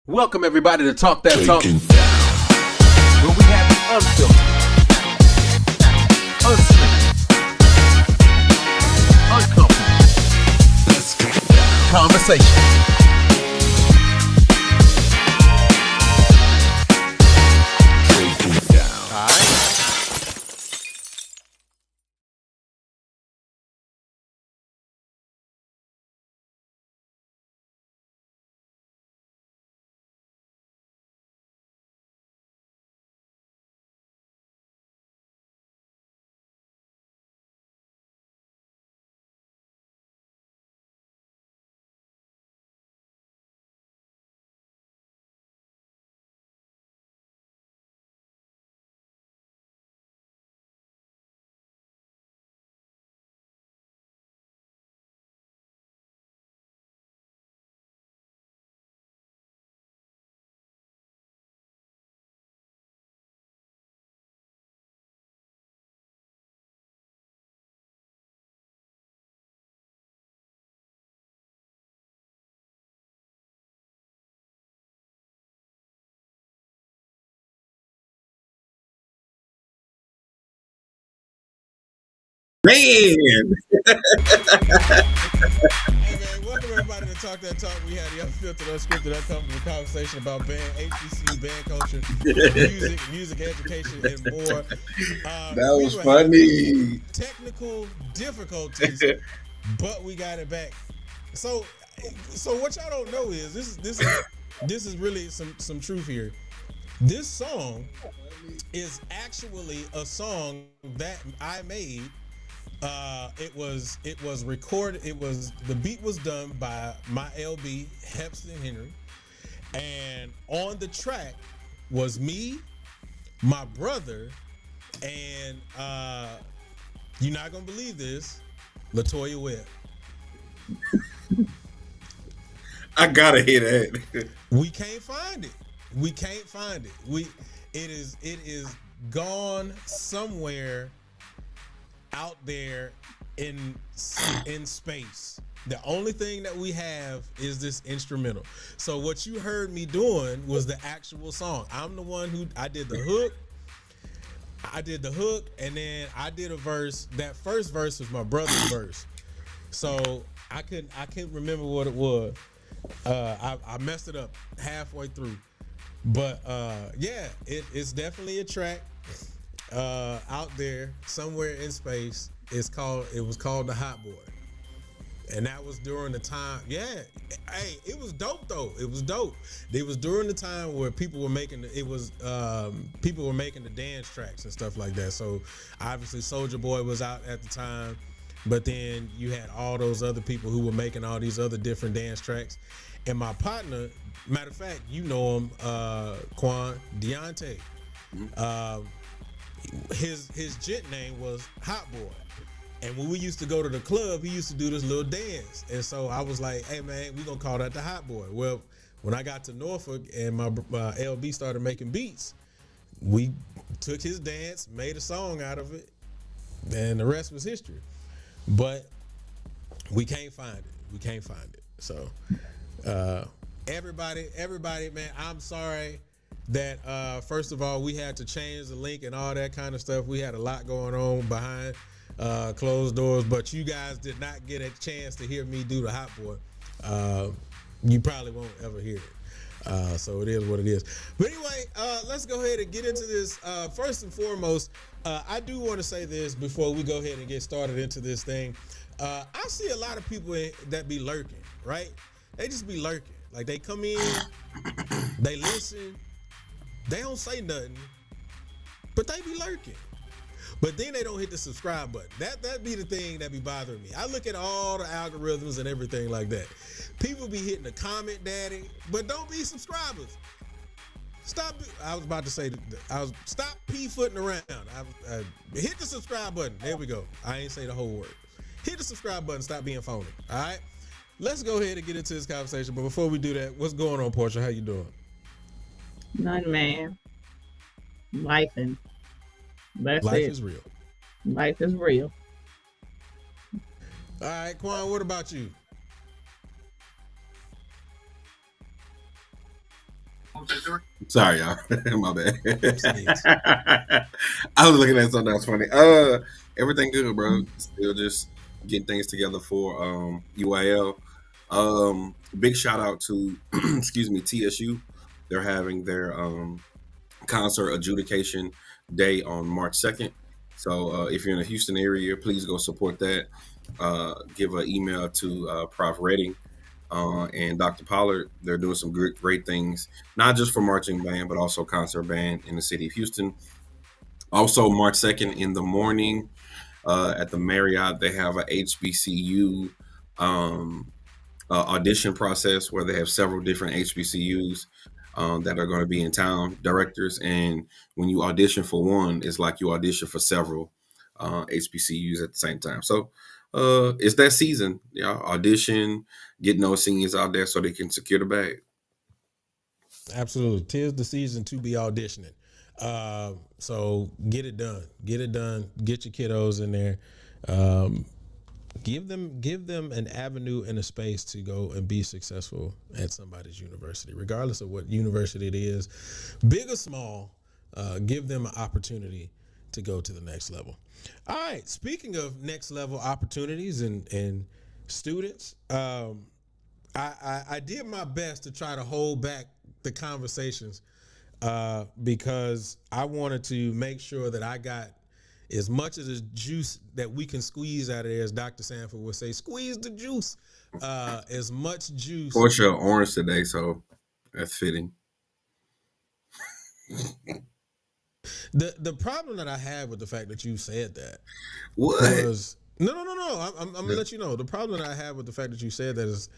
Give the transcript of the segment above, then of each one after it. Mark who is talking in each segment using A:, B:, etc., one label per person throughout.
A: Welcome everybody to Talk That Talk,
B: Taking
A: where we have the unfiltered, uncensored, uncomfortable conversation.
B: down.
A: All right.
C: Man,
D: Hey man, welcome everybody to Talk That Talk. We had the unfiltered, unscripted, uncomfortable conversation about band, HBCU, band culture, music education, and more.
C: that
D: We
C: was
D: were
C: funny.
D: having technical difficulties, but we got it back. So what y'all don't know is this is really some truth here. This song is actually a song that I made. It was recorded. The beat was done by my LB Hepston Henry, and on the track was me, my brother, and you're not gonna believe this, LaToya Webb.
C: I gotta hear that.
D: We can't find it. It is gone somewhere out there in space. The only thing that we have is this instrumental. So what you heard me doing was the actual song. I'm the one who I did the hook, and then I did a verse. That first verse was my brother's verse. So I couldn't remember what it was. I messed it up halfway through. But yeah, it's definitely a track out there somewhere in space. It was called The Hot Boy, and that was during the time. Yeah, hey, it was dope though. It was dope. It was during the time where people were making the dance tracks and stuff like that. So obviously Soulja Boy was out at the time, but then you had all those other people who were making all these other different dance tracks. And my partner, matter of fact, you know him, Quan Deontay. His jet name was Hot Boy, and when we used to go to the club, he used to do this little dance. And so I was like, "Hey man, we gonna call that the Hot Boy." Well, when I got to Norfolk and my LB started making beats, we took his dance, made a song out of it, and the rest was history. But we can't find it. So everybody, man, I'm sorry that first of all we had to change the link and all that kind of stuff. We had a lot going on behind closed doors, but you guys did not get a chance to hear me do the Hot Boy. You probably won't ever hear it. So it is what it is. But anyway, let's go ahead and get into this. First and foremost, I do want to say this before we go ahead and get started into this thing. I see a lot of people that be lurking, right? They just be lurking. Like they come in, they listen, they don't say nothing, but they be lurking. But then they don't hit the subscribe button. That be the thing that be bothering me. I look at all the algorithms and everything like that. People be hitting the comment daddy, but don't be subscribers. Stop p-footing around. Hit the subscribe button. There we go. I ain't say the whole word. Hit the subscribe button. Stop being phony. All right. Let's go ahead and get into this conversation. But before we do that, what's going on, Portia? How you doing?
E: None, man. Life
D: is real.
E: Life is real.
D: All right, Quan, what about you?
C: Sorry, y'all. My bad.
D: Sneeze.
C: I was looking at something that's funny. Everything good, bro. Still just getting things together for UIL. Big shout out to excuse me, TSU. They're having their concert adjudication day on March 2nd. So if you're in the Houston area, please go support that. Give an email to Prof. Redding and Dr. Pollard. They're doing some great things, not just for marching band, but also concert band in the city of Houston. Also, March 2nd in the morning at the Marriott, they have a HBCU audition process where they have several different HBCUs that are going to be in town, directors. And when you audition for one, it's like you audition for several HBCUs at the same time. So it's that season. Yeah, audition, getting those seniors out there so they can secure the bag.
D: Absolutely. 'Tis the season to be auditioning. So get it done. Get it done. Get your kiddos in there. Give them an avenue and a space to go and be successful at somebody's university, regardless of what university it is, big or small. Give them an opportunity to go to the next level. All right. Speaking of next level opportunities and students, I did my best to try to hold back the conversations because I wanted to make sure that I got as much of the juice that we can squeeze out of there, as Dr. Sanford would say, squeeze the juice. As much juice.
C: Portia orange today, so that's fitting.
D: The problem that I had with the fact that you said that
C: What?
D: was no. I'm gonna let you know. The problem that I have with the fact that you said that is,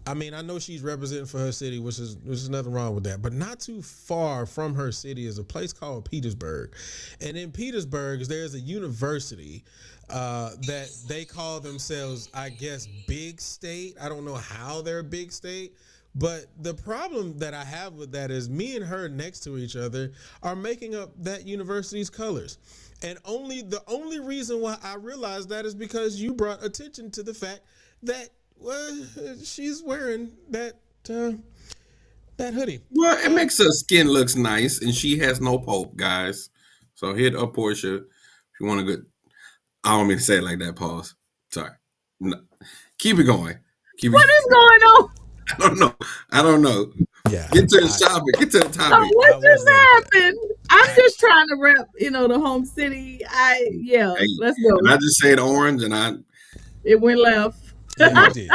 D: I mean, I know she's representing for her city, which is nothing wrong with that. But not too far from her city is a place called Petersburg, and in Petersburg there's a university that they call themselves, I guess, big state. I don't know how they're big state. But the problem that I have with that is me and her next to each other are making up that university's colors. And the only reason why I realized that is because you brought attention to the fact that she's wearing that hoodie.
C: Well, it makes her skin looks nice, and she has no pulp, guys. So hit up Portia if you want to go. I don't mean to say it like that. Pause. Sorry. No. Keep it going.
E: What is going on?
C: I don't know.
D: Yeah.
C: Get to the topic. Get to the
E: So
C: topic.
E: what just happened? I'm just trying to rep, the home city.
C: Hey,
E: Let's go.
C: and I just said orange, and
E: It went left.
D: It did.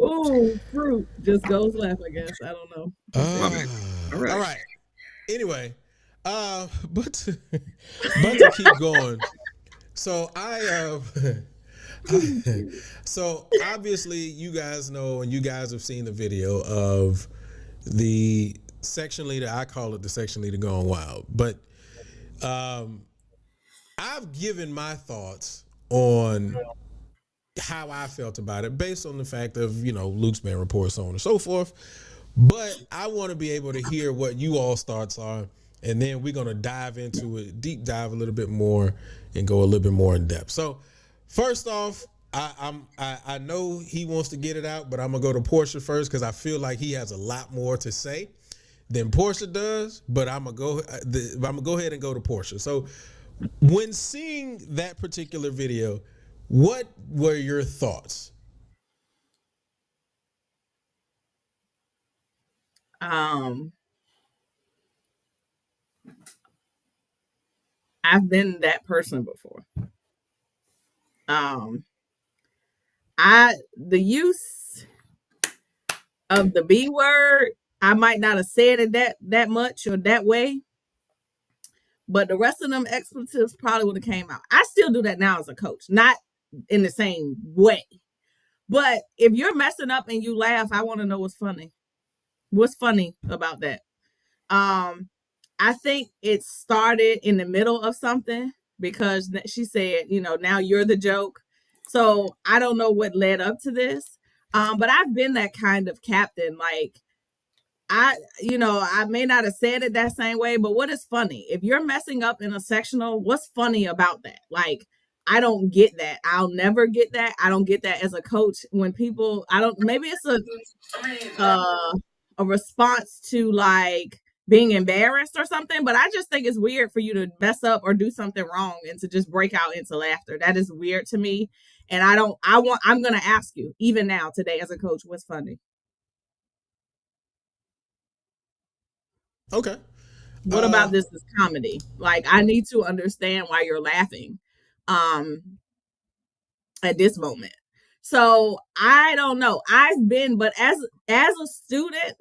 E: Ooh, fruit just goes left, I guess. I don't know.
C: All right.
D: Anyway, but to keep going. So so obviously you guys know, and you guys have seen the video of the section leader. I call it the section leader gone wild. But I've given my thoughts on how I felt about it based on the fact of, Luke's band reports, so on and so forth. But I want to be able to hear what you all's thoughts are. And then we're going to dive into it, deep dive a little bit more and go a little bit more in depth. So first off, I know he wants to get it out, but I'm going to go to Portia first because I feel like he has a lot more to say than Portia does. But I'm going to go ahead and go to Portia. So when seeing that particular video, what were your thoughts?
E: I've been that person before. The use of the B word, I might not have said it that much or that way, but the rest of them expletives probably would have came out. I still do that now as a coach, not in the same way. But if you're messing up and you laugh, I want to know what's funny. What's funny about that? I think it started in the middle of something because she said, now you're the joke. So I don't know what led up to this. But I've been that kind of captain. Like I may not have said it that same way, but what is funny? If you're messing up in a sectional, what's funny about that? Like, I don't get that. I'll never get that. I don't get that as a coach when people, maybe it's a a response to like being embarrassed or something, but I just think it's weird for you to mess up or do something wrong and to just break out into laughter. That is weird to me. And I'm going to ask you even now today as a coach, what's funny?
D: Okay.
E: What about this is comedy? Like, I need to understand why you're laughing at this moment. So I don't know. But as a student,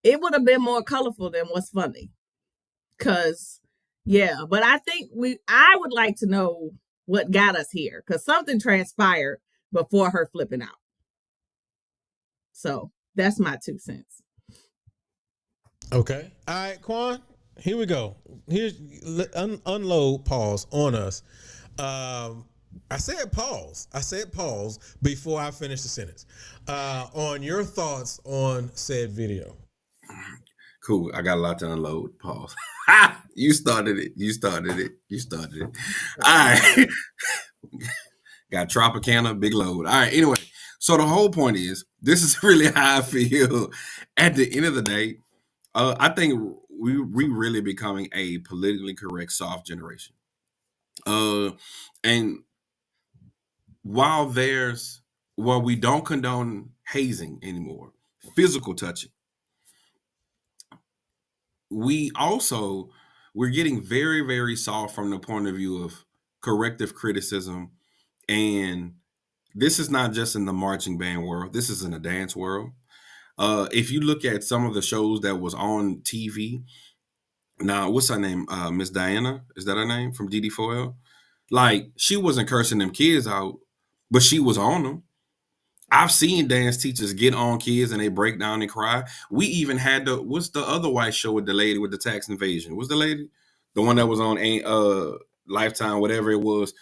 E: it would have been more colorful than what's funny. Cause yeah, but I would like to know what got us here, because something transpired before her flipping out. So that's my 2 cents.
D: Okay. All right, Quan, here we go. Here's unload pause on us. I said pause before I finished the sentence. On your thoughts on said video.
C: Cool. I got a lot to unload. Pause. You started it. All right. Got Tropicana, big load. All right. Anyway, so the whole point is, this is really how I feel. At the end of the day, I think we really becoming a politically correct soft generation. And while we don't condone hazing anymore, physical touching, we're getting very, very soft from the point of view of corrective criticism. And this is not just in the marching band world, this is in the dance world. If you look at some of the shows that was on TV, now what's her name? Miss Diana, is that her name, from DD4L? Like, she wasn't cursing them kids out, but she was on them. I've seen dance teachers get on kids and they break down and cry. We even had what's the other white show with the lady with the tax invasion? What's the lady? The one that was on Lifetime, whatever it was.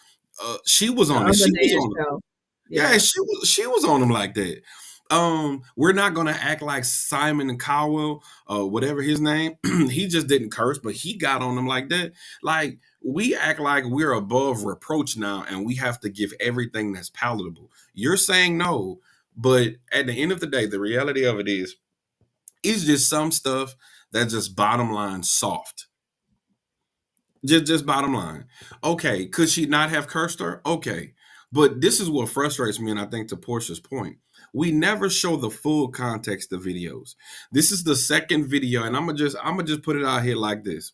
C: She was on it. She was on them. Yeah, she was on them like that. We're not gonna act like Simon and Cowell, whatever his name. He just didn't curse, but he got on them like that. Like, we act like we're above reproach now, and we have to give everything that's palatable. You're saying no, but at the end of the day, the reality of it is, it's just some stuff that's just bottom line soft. Just bottom line. Okay, could she not have cursed her? Okay. But this is what frustrates me, and I think to Portia's point, we never show the full context of videos. This is the second video, and I'm gonna just put it out here like this.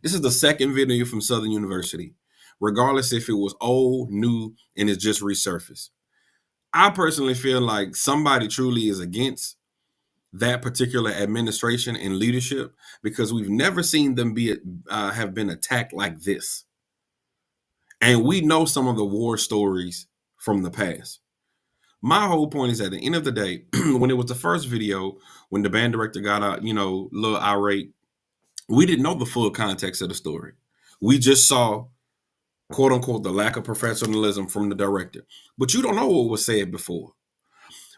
C: This is the second video from Southern University, regardless if it was old, new, and it's just resurfaced. I personally feel like somebody truly is against that particular administration and leadership, because we've never seen them have been attacked like this. And we know some of the war stories from the past. My whole point is, at the end of the day, when it was the first video, when the band director got out, a little irate, we didn't know the full context of the story. We just saw, quote unquote, the lack of professionalism from the director. But you don't know what was said before.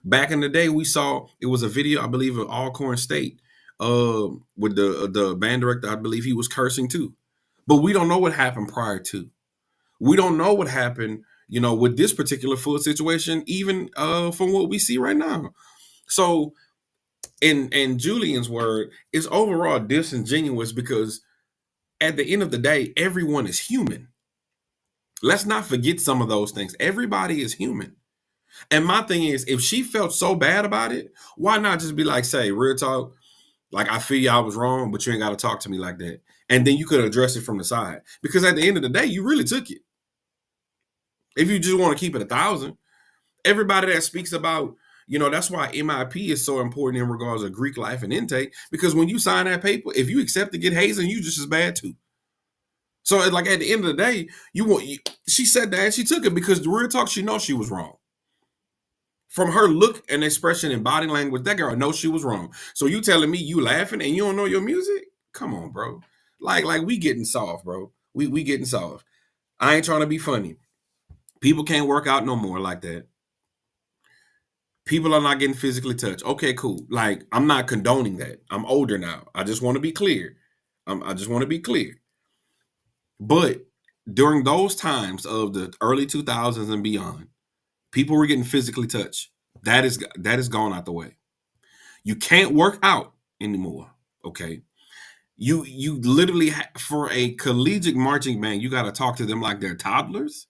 C: Back in the day, we saw, it was a video, I believe, of Alcorn State, with the band director. I believe he was cursing too. But we don't know what happened prior to. We don't know what happened, with this particular full situation, even from what we see right now. So, in Julian's word, it's overall disingenuous, because at the end of the day, everyone is human. Let's not forget some of those things. Everybody is human. And my thing is, if she felt so bad about it, why not just be like, say, real talk, like, I feel I was wrong, but you ain't got to talk to me like that. And then you could address it from the side. Because at the end of the day, you really took it. If you just want to keep it 1,000, everybody that speaks about, that's why MIP is so important in regards of Greek life and intake, because when you sign that paper, if you accept to get hazing, you just as bad too. So, like, at the end of the day, she said that and she took it, because the real talk, she knows she was wrong. From her look and expression and body language, that girl knows she was wrong. So you telling me you laughing and you don't know your music? Come on, bro. Like we getting soft, bro. We getting soft. I ain't trying to be funny. People can't work out no more like that. People are not getting physically touched. Okay, cool. Like, I'm not condoning that. I'm older now. I just want to be clear. I just want to be clear. But during those times of the early 2000s and beyond, people were getting physically touched. That is gone out the way. You can't work out anymore. Okay. You literally for a collegiate marching band, you got to talk to them like they're toddlers.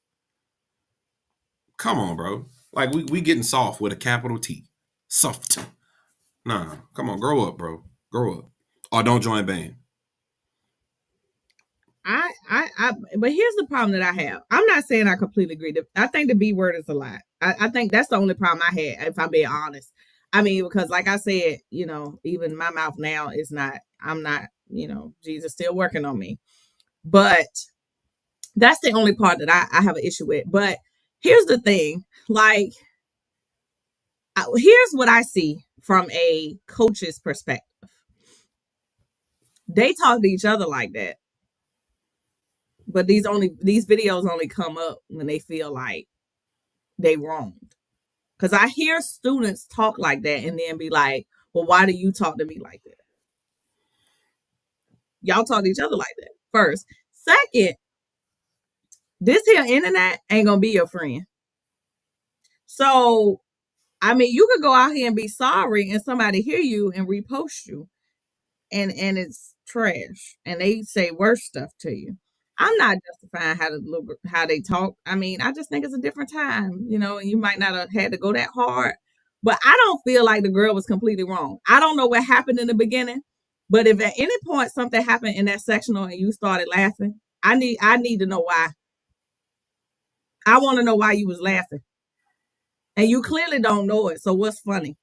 C: Come on, bro. Like we getting soft with a capital T. Soft. Nah, come on, grow up, bro. Grow up. Or don't join band.
E: But here's the problem that I have. I'm not saying I completely agree. I think the B word is a lot. I think that's the only problem I had, if I'm being honest. I mean, because like I said, even my mouth now is not, I'm not, Jesus still working on me. But that's the only part that I have an issue with. But here's the thing, like, here's what I see from a coach's perspective. They talk to each other like that. But these videos only come up when they feel like they wronged. Because I hear students talk like that and then be like, well, why do you talk to me like that? Y'all talk to each other like that, first. Second, this here internet ain't going to be your friend. So, I mean, you could go out here and be sorry and somebody hear you and repost you. And it's trash. And they say worse stuff to you. I'm not justifying how they talk. I mean, I just think it's a different time, and you might not have had to go that hard. But I don't feel like the girl was completely wrong. I don't know what happened in the beginning, but if at any point something happened in that sectional and you started laughing, I need to know why. I want to know why you was laughing. And you clearly don't know it. So what's funny?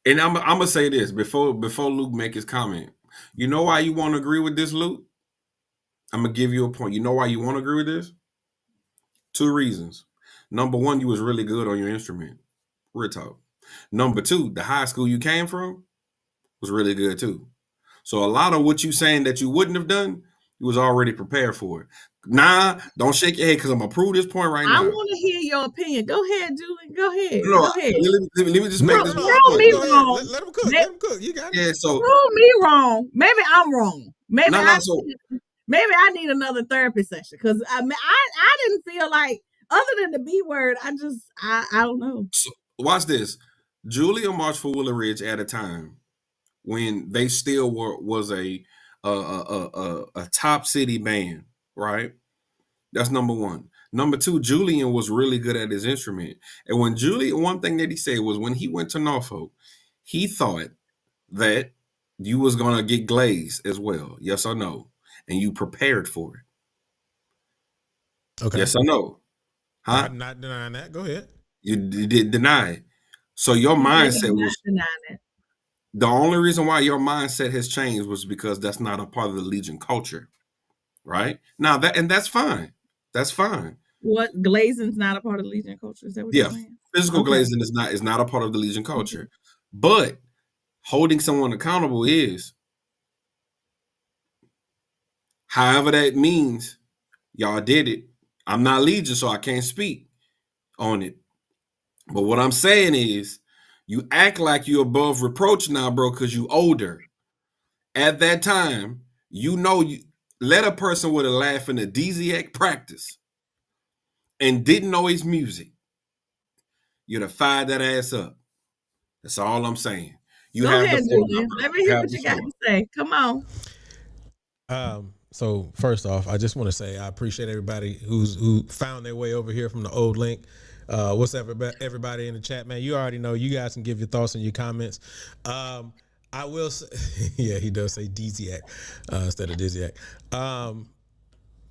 C: And I'm gonna say this before Luke make his comment. You know why you want to agree with this, Luke? I'm gonna give you a point. You know why you want to agree with this? 2 reasons. Number 1, you was really good on your instrument. Real talk. Number 2, the high school you came from was really good too. So a lot of what you saying that you wouldn't have done, you was already prepared for it. Nah, don't shake your head because I'm gonna prove this point right now.
E: I want to hear your opinion. Go ahead, Julie. Go ahead.
C: No,
E: go ahead.
C: Let me just make this
E: prove
C: point.
E: me wrong.
D: Let him cook. Let him cook. You got it.
C: Yeah, so
E: prove me wrong. Maybe I'm wrong. Maybe maybe I need another therapy session because I didn't feel like, other than the B word, I don't know.
C: So, watch this. Julia marched for Willow Ridge at a time when they still was a top city band, right? That's number 1. Number 2, Julian was really good at his instrument. And when one thing that he said was when he went to Norfolk, he thought that you was going to get glazed as well. Yes or no? And you prepared for it.
D: Okay.
C: Yes or no? Huh?
D: I'm not denying that. Go ahead.
C: You did deny it. So your mindset was
E: denying it.
C: The only reason why your mindset has changed was because that's not a part of the Legion culture. Right? Now that's fine. That's fine.
E: What, glazing's not a part of the Legion culture? Is that what you're saying?
C: Physical glazing is not a part of the Legion culture. But holding someone accountable is. However that means, y'all did it. I'm not Legion, so I can't speak on it. But what I'm saying is, you act like you're above reproach now, bro, because you older. At that time, you let a person with a laugh in a DZAC practice and didn't know his music, you'd have fired that ass up. That's all I'm saying. You
E: Go
C: have
E: ahead,
C: the floor.
E: Julian. Let me hear what you got to say. Come on.
D: So first off, I just want to say I appreciate everybody who found their way over here from the old link. What's up, everybody in the chat, man? You already know. You guys can give your thoughts and your comments. I will say, yeah, he does say Dizziac instead of Dizziac. All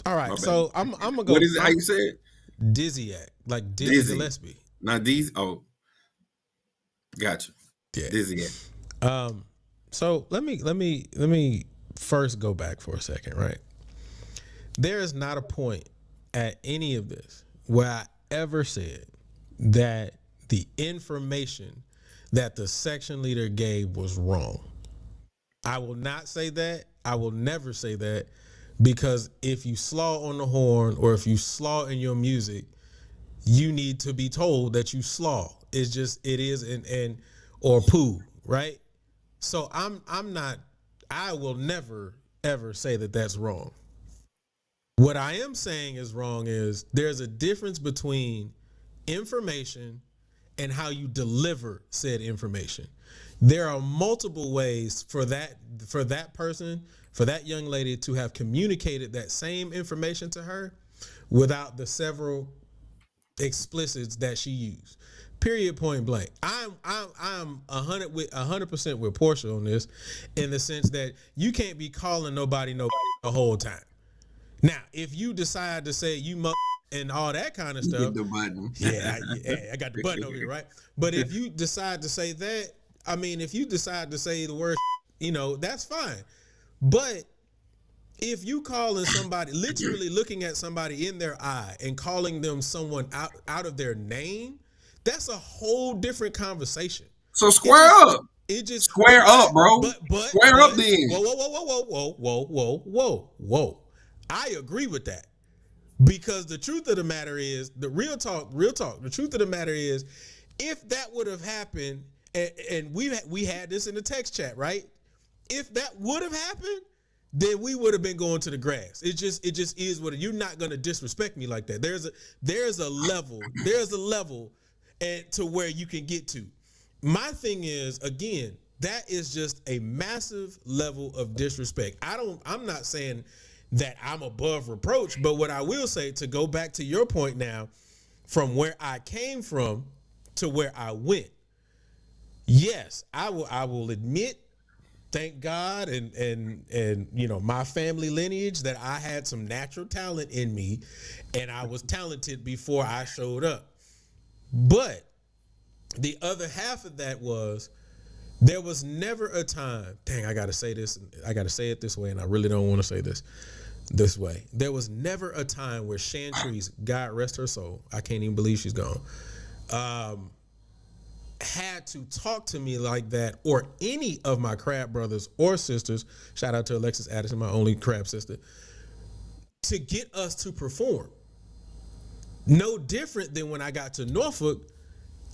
D: right, so I'm gonna go.
C: What is it? How you say it?
D: Dizziac, like Dizzy Gillespie.
C: Not these. Oh, gotcha.
D: Yeah.
C: Dizziac.
D: So let me first go back for a second, right? There is not a point at any of this where I ever said that the information that the section leader gave was wrong. I will not say that. I will never say that, because if you slaw on the horn or if you slaw in your music, you need to be told that you slaw. It's just, it is and or poo, right? So I will never ever say that that's wrong. What I am saying is wrong is there's a difference between information and how you deliver said information. There are multiple ways for that person, for that young lady to have communicated that same information to her without the several explicits that she used. Period. Point blank. I'm 100% with Portia on this, in the sense that you can't be calling nobody the whole time. Now, if you decide to say you and all that kind of stuff,
C: Hit the button.
D: I got the button over here, right? But if you decide to say that, I mean, if you decide to say the word, that's fine. But if you calling somebody, literally looking at somebody in their eye and calling them someone out of their name, that's a whole different conversation.
C: So square up.
D: It just
C: square up, bro.
D: But
C: square up then.
D: Whoa. I agree with that. Because the truth of the matter is, the real talk, the truth of the matter is, if that would have happened, and we had this in the text chat, right? If that would have happened, then we would have been going to the grass. It just is what you're not gonna disrespect me like that. There's a level and to where you can get to. My thing is, again, that is just a massive level of disrespect. I'm not saying that I'm above reproach, but what I will say, to go back to your point now, from where I came from to where I went, yes, I will admit, thank God and my family lineage, that I had some natural talent in me, and I was talented before I showed up. But the other half of that was, there was never a time, dang, I gotta say this, I gotta say it this way, and I really don't want to say this way. There was never a time where Chantrice, God rest her soul, I can't even believe she's gone, had to talk to me like that, or any of my crab brothers or sisters, shout out to Alexis Addison, my only crab sister, to get us to perform. No different than when I got to Norfolk,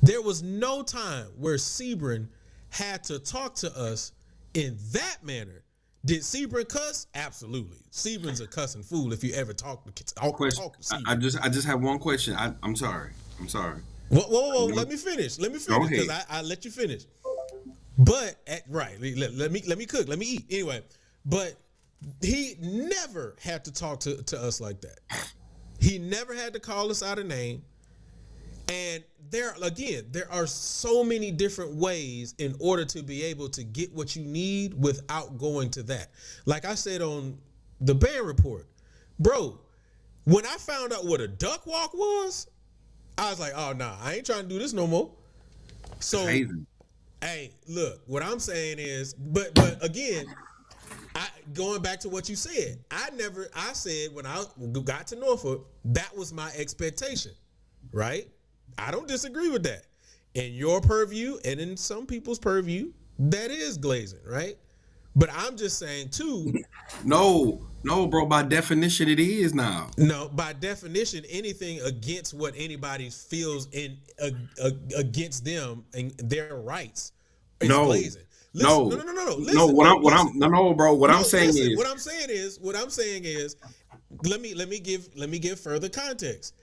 D: there was no time where Sebring had to talk to us in that manner. Did Sebring cuss? Absolutely. Sebring's a cussing fool if you ever talk to Sebring.
C: I just have one question. I'm sorry.
D: Whoa, let me finish because I let you finish. But let me cook, let me eat. Anyway, but he never had to talk to us like that. He never had to call us out of name. And there are so many different ways in order to be able to get what you need without going to that. Like I said on the band report, bro, when I found out what a duck walk was, I was like, oh, nah, I ain't trying to do this no more. So, hey, look, what I'm saying is, but again, going back to what you said, I said when I got to Norfolk, that was my expectation, right? I don't disagree with that. In your purview and in some people's purview, that is glazing, right? But I'm just saying too.
C: No, bro. By definition, it is now.
D: No, by definition, anything against what anybody feels against them and their rights is glazing. Listen, no. Listen,
C: What I'm saying
D: is, let me give further context.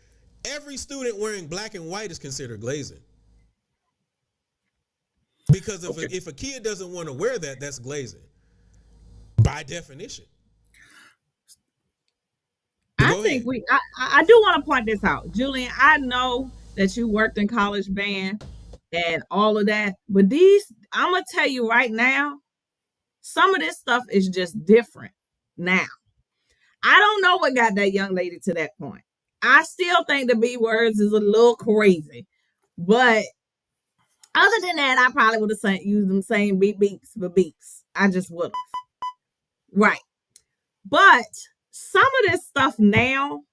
D: Every student wearing black and white is considered glazing. Because if a kid doesn't want to wear that, that's glazing. By definition.
E: I think I do want to point this out. Julian, I know that you worked in college band and all of that, but I'm going to tell you right now, some of this stuff is just different now. I don't know what got that young lady to that point. I still think the B words is a little crazy, but other than that, I probably would have used them same beeps for beeps. I just would have. Right. But some of this stuff now,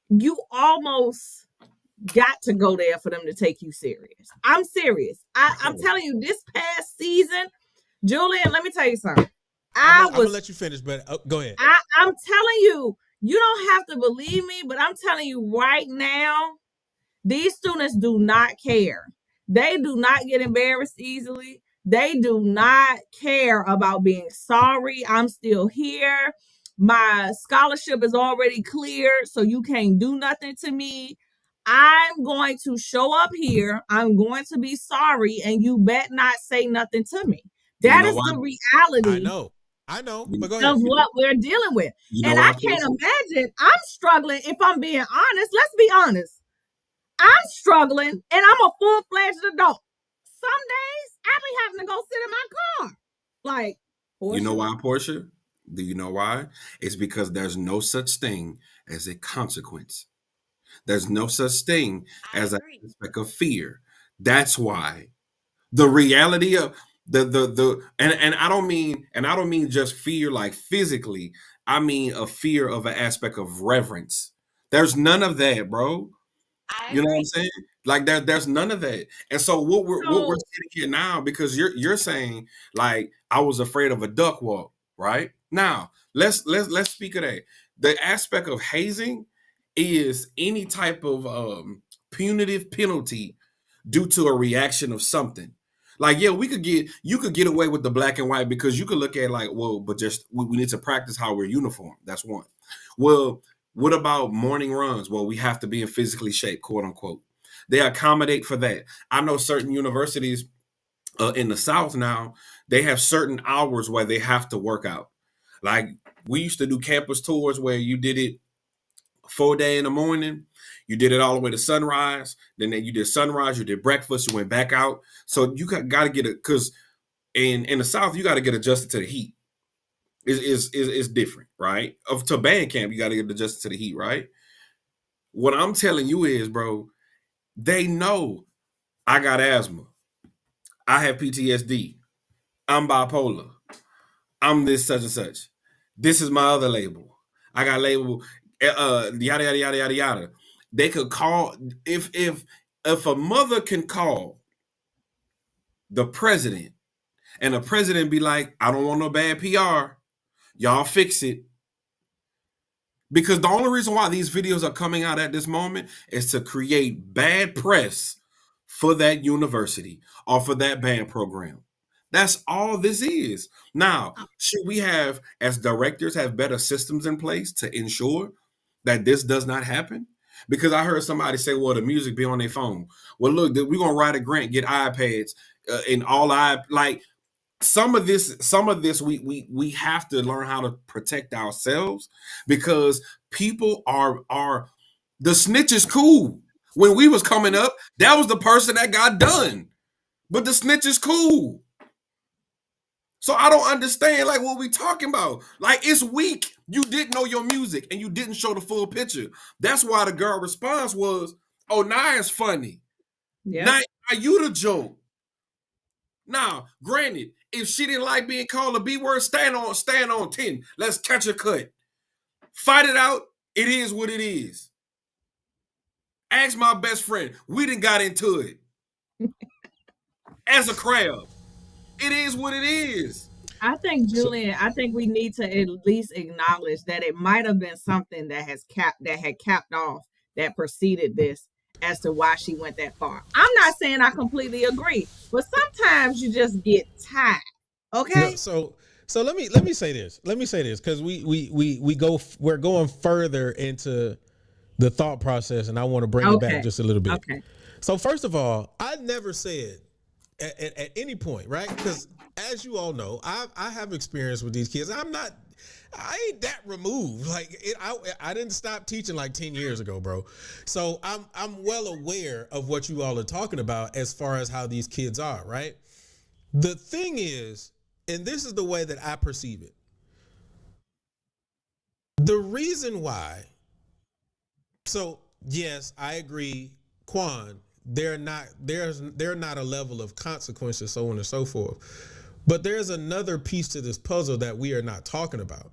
E: you almost got to go there for them to take you serious. I'm serious. I'm telling you, this past season, Julian, let me tell you something.
D: I'm gonna let you finish, but go ahead.
E: I'm telling you, you don't have to believe me, but I'm telling you right now, these students do not care. They do not get embarrassed easily. They do not care about being sorry. I'm still here. My scholarship is already cleared, so you can't do nothing to me. I'm going to show up here. I'm going to be sorry, and you bet not say nothing to me.
C: You
E: That
C: know
E: is
C: why?
E: the
D: I
E: reality
D: know, but go
E: of
D: ahead.
E: what we're dealing with.
C: You know
E: And
C: why,
E: I can't
C: Portia?
E: imagine. I'm struggling, if I'm being honest. Let's be honest. I'm struggling, and I'm a full-fledged adult. Some days I be having to go sit in my car. Like,
C: You know
E: Portia,
C: why, Portia? Do you know why? It's because there's no such thing as a consequence. There's no such thing
B: I
C: as an
B: agree.
C: aspect of fear. That's why the reality of the and I don't mean just fear like physically. I mean a fear of an aspect of reverence. There's none of that, bro.
B: I
C: You know what I'm
B: agree.
C: saying? Like there's none of that. And so what we're
E: so
C: sitting here now, because you're saying like I was afraid of a duck walk, right? Now let's speak of that. The aspect of hazing is any type of punitive penalty due to a reaction of something. Like, yeah, you could get away with the black and white because you could look at it like, well, but just we need to practice how we're uniform. That's one. Well, what about morning runs? Well, we have to be in physically shape, quote unquote. They accommodate for that. I know certain universities in the South now, they have certain hours where they have to work out. Like we used to do campus tours where you did it 4 day in the morning. You did it all the way to sunrise. Then you did sunrise. You did breakfast. You went back out. So you got to get it because in the South you got to get adjusted to the heat. Is different, right? Of to band camp, you got to get adjusted to the heat, right? What I'm telling you is, bro, they know I got asthma. I have PTSD. I'm bipolar. I'm this such and such. This is my other label. I got label yada yada yada yada yada. They could call if a mother can call the president and the president be like, I don't want no bad PR. Y'all fix it. Because the only reason why these videos are coming out at this moment is to create bad press for that university or for that band program. That's all this is. Now, should we have, as directors, have better systems in place to ensure that this does not happen? Because I heard somebody say, well, the music be on their phone. Well, look, we're going to write a grant, get iPads in all like some of this we have to learn how to protect ourselves because people are the snitch is cool. When we was coming up, that was the person that got done. But the snitch is cool. So I don't understand like what we talking about. Like it's weak. You didn't know your music and you didn't show the full picture. That's why the girl response was, "Oh, now it's funny.
E: yeah.
C: Now you the joke." Now, granted, if she didn't like being called a B word, stand on 10. Let's catch a cut. Fight it out. It is what it is. Ask my best friend. We done got into it. As a crowd. It is what it is.
E: I think
D: So,
E: Julian, I think we need to at least acknowledge that it might have been something that had capped off that preceded this as to why she went that far. I'm not saying I completely agree, but sometimes you just get tired.
D: no,
E: Okay?
D: so let me say this. Let me say this because we're going further into the thought process, and I want to bring it back
E: Okay.
D: just a little bit.
E: Okay.
D: So first of all, I never said at any point, right? Because as you all know, I have experience with these kids. I ain't that removed. Like I didn't stop teaching like 10 years ago, bro. So I'm well aware of what you all are talking about as far as how these kids are, right? The thing is, and this is the way that I perceive it. The reason why, so yes, I agree, Quan, they're not a level of consequences, so on and so forth. But there's another piece to this puzzle that we are not talking about.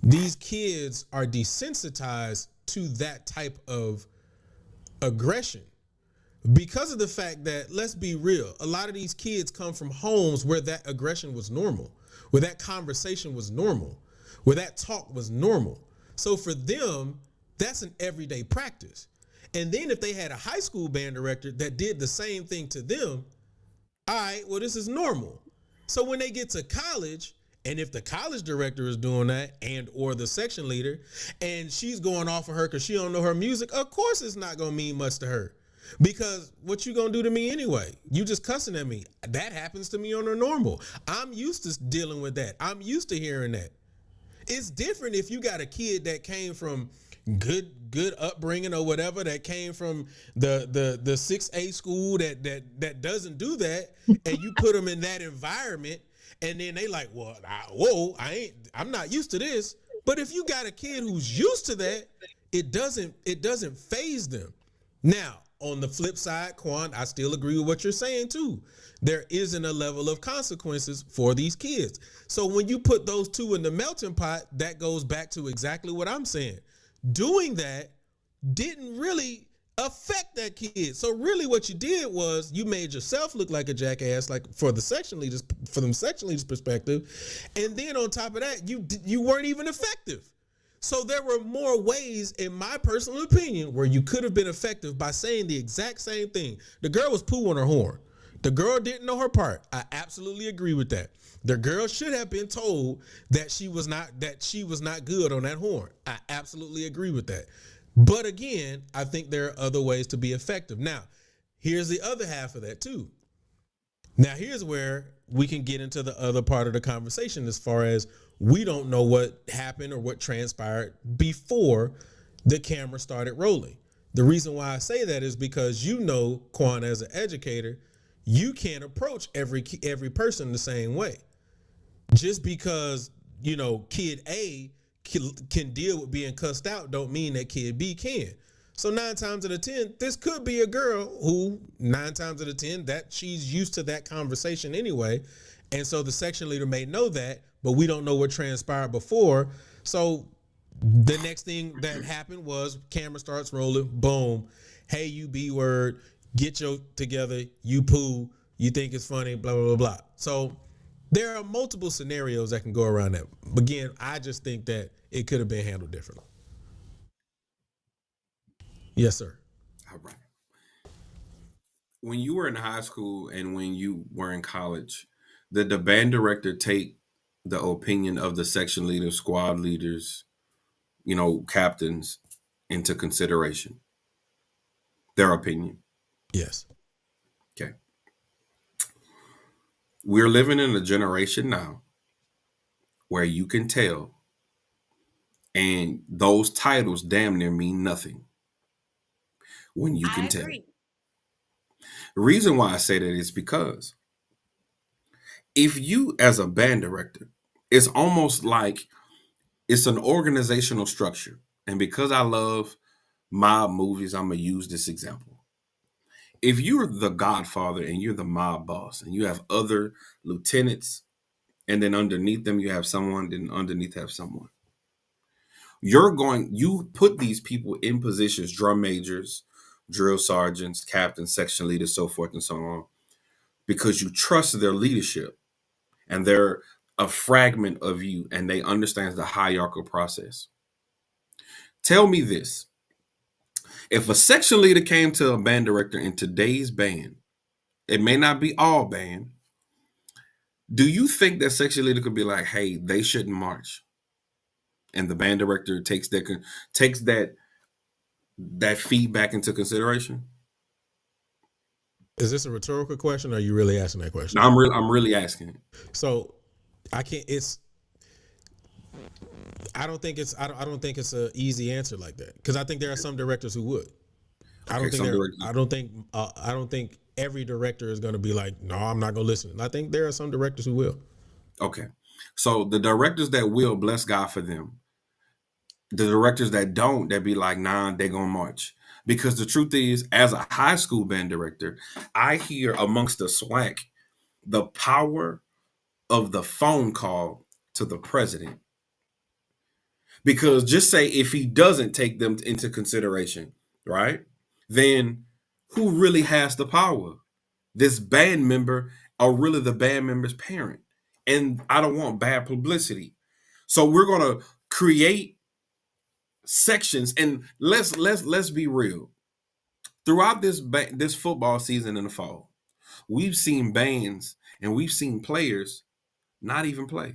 D: These kids are desensitized to that type of aggression because of the fact that, let's be real, a lot of these kids come from homes where that aggression was normal, where that conversation was normal, where that talk was normal. So for them, that's an everyday practice. And then if they had a high school band director that did the same thing to them, all right, well, this is normal. So when they get to college And if the college director is doing that and or the section leader, and she's going off of her because she don't know her music, of course it's not gonna mean much to her. Because what you gonna do to me anyway? You just cussing at me. That happens to me on a normal. I'm used to dealing with that. I'm used to hearing that. It's different if you got a kid that came from good upbringing or whatever, that came from the 6A school that doesn't do that, and you put them in that environment, and then they like, well, I'm not used to this. But if you got a kid who's used to that, it doesn't phase them. Now, on the flip side, Quan, I still agree with what you're saying too. There isn't a level of consequences for these kids. So when you put those two in the melting pot, that goes back to exactly what I'm saying. Doing that didn't really affect that kid. So really what you did was you made yourself look like a jackass, like for the section leaders, from the section leaders' perspective. And then on top of that, you weren't even effective. So there were more ways, in my personal opinion, where you could have been effective by saying the exact same thing. The girl was poo on her horn. The girl didn't know her part. I absolutely agree with that. The girl should have been told that she was not good on that horn. I absolutely agree with that. But again, I think there are other ways to be effective. Now, here's the other half of that too. Now, here's where we can get into the other part of the conversation, as far as we don't know what happened or what transpired before the camera started rolling. The reason why I say that is because, Quan, as an educator, you can't approach every person the same way. Just because, kid A can deal with being cussed out don't mean that kid B can. So 9 times out of 10, this could be a girl who 9 times out of 10 that she's used to that conversation anyway. And so the section leader may know that, but we don't know what transpired before. So the next thing that happened was camera starts rolling. Boom. Hey, you B word, get your together. You poo. You think it's funny, blah, blah, blah, blah. So there are multiple scenarios that can go around that. Again, I just think that it could have been handled differently. Yes, sir.
C: All right. When you were in high school and when you were in college, did the band director take the opinion of the section leaders, squad leaders, captains into consideration? Their opinion.
D: Yes.
C: Okay. We're living in a generation now where you can tell, and those titles damn near mean nothing when you can tell. The reason why I say that is because if you, as a band director, it's almost like it's an organizational structure. And because I love mob movies, I'm going to use this example. If you're the godfather and you're the mob boss and you have other lieutenants, and then underneath them you have someone, then underneath have someone, you put these people in positions, drum majors, drill sergeants, captains, section leaders, so forth and so on, because you trust their leadership and they're a fragment of you and they understand the hierarchical process. Tell me this. If a section leader came to a band director in today's band, it may not be all band, do you think that section leader could be like, hey, they shouldn't march? And the band director takes that feedback into consideration?
D: Is this a rhetorical question, or are you really asking that question?
C: No, I'm really asking.
D: So I can't. I don't think it's an easy answer like that, because I think there are some directors who would. I don't think every director is going to be like, no, I'm not going to listen. I think there are some directors who will.
C: Okay, so the directors that will, bless God for them. The directors that don't, that be like, nah, they gonna march. Because the truth is, as a high school band director, I hear amongst the SWAC the power of the phone call to the president. Because just say if he doesn't take them into consideration, right? Then who really has the power? This band member, or really the band member's parent. And I don't want bad publicity. So we're gonna create sections, and let's be real. Throughout this football season in the fall, we've seen bands and we've seen players not even play.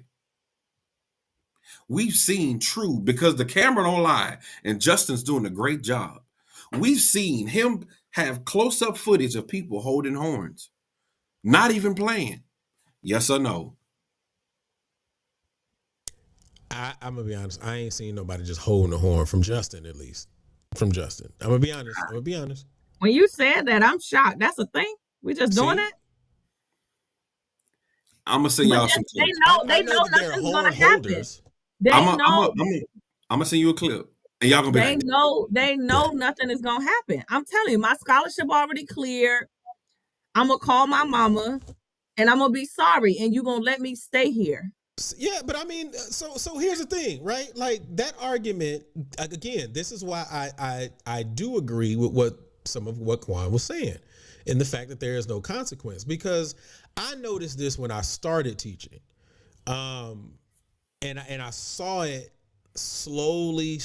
C: We've seen true, because the camera don't lie, and Justin's doing a great job. We've seen him have close-up footage of people holding horns, not even playing. Yes or no?
D: I'm gonna be honest. I ain't seen nobody just holding a horn from Justin, at least. From Justin. I'm gonna be honest.
E: When you said that, I'm shocked. That's a thing. We just doing
D: See?
E: it.
C: I'm gonna send
E: But
C: y'all some
E: they
C: clips.
E: know.
D: I
E: They
D: know
E: know
D: that there are
E: nothing's
D: horn
E: gonna happen.
D: holders.
E: They know.
C: I'm gonna send you a clip, and y'all gonna be
E: They
C: like,
E: know. They know nothing is gonna happen. I'm telling you, my scholarship already cleared. I'm gonna call my mama, and I'm gonna be sorry, and you gonna let me stay here.
D: Yeah, but I mean, so here's the thing, right? Like that argument again. This is why I do agree with what some of what Quan was saying, in the fact that there is no consequence. Because I noticed this when I started teaching, and I saw it slowly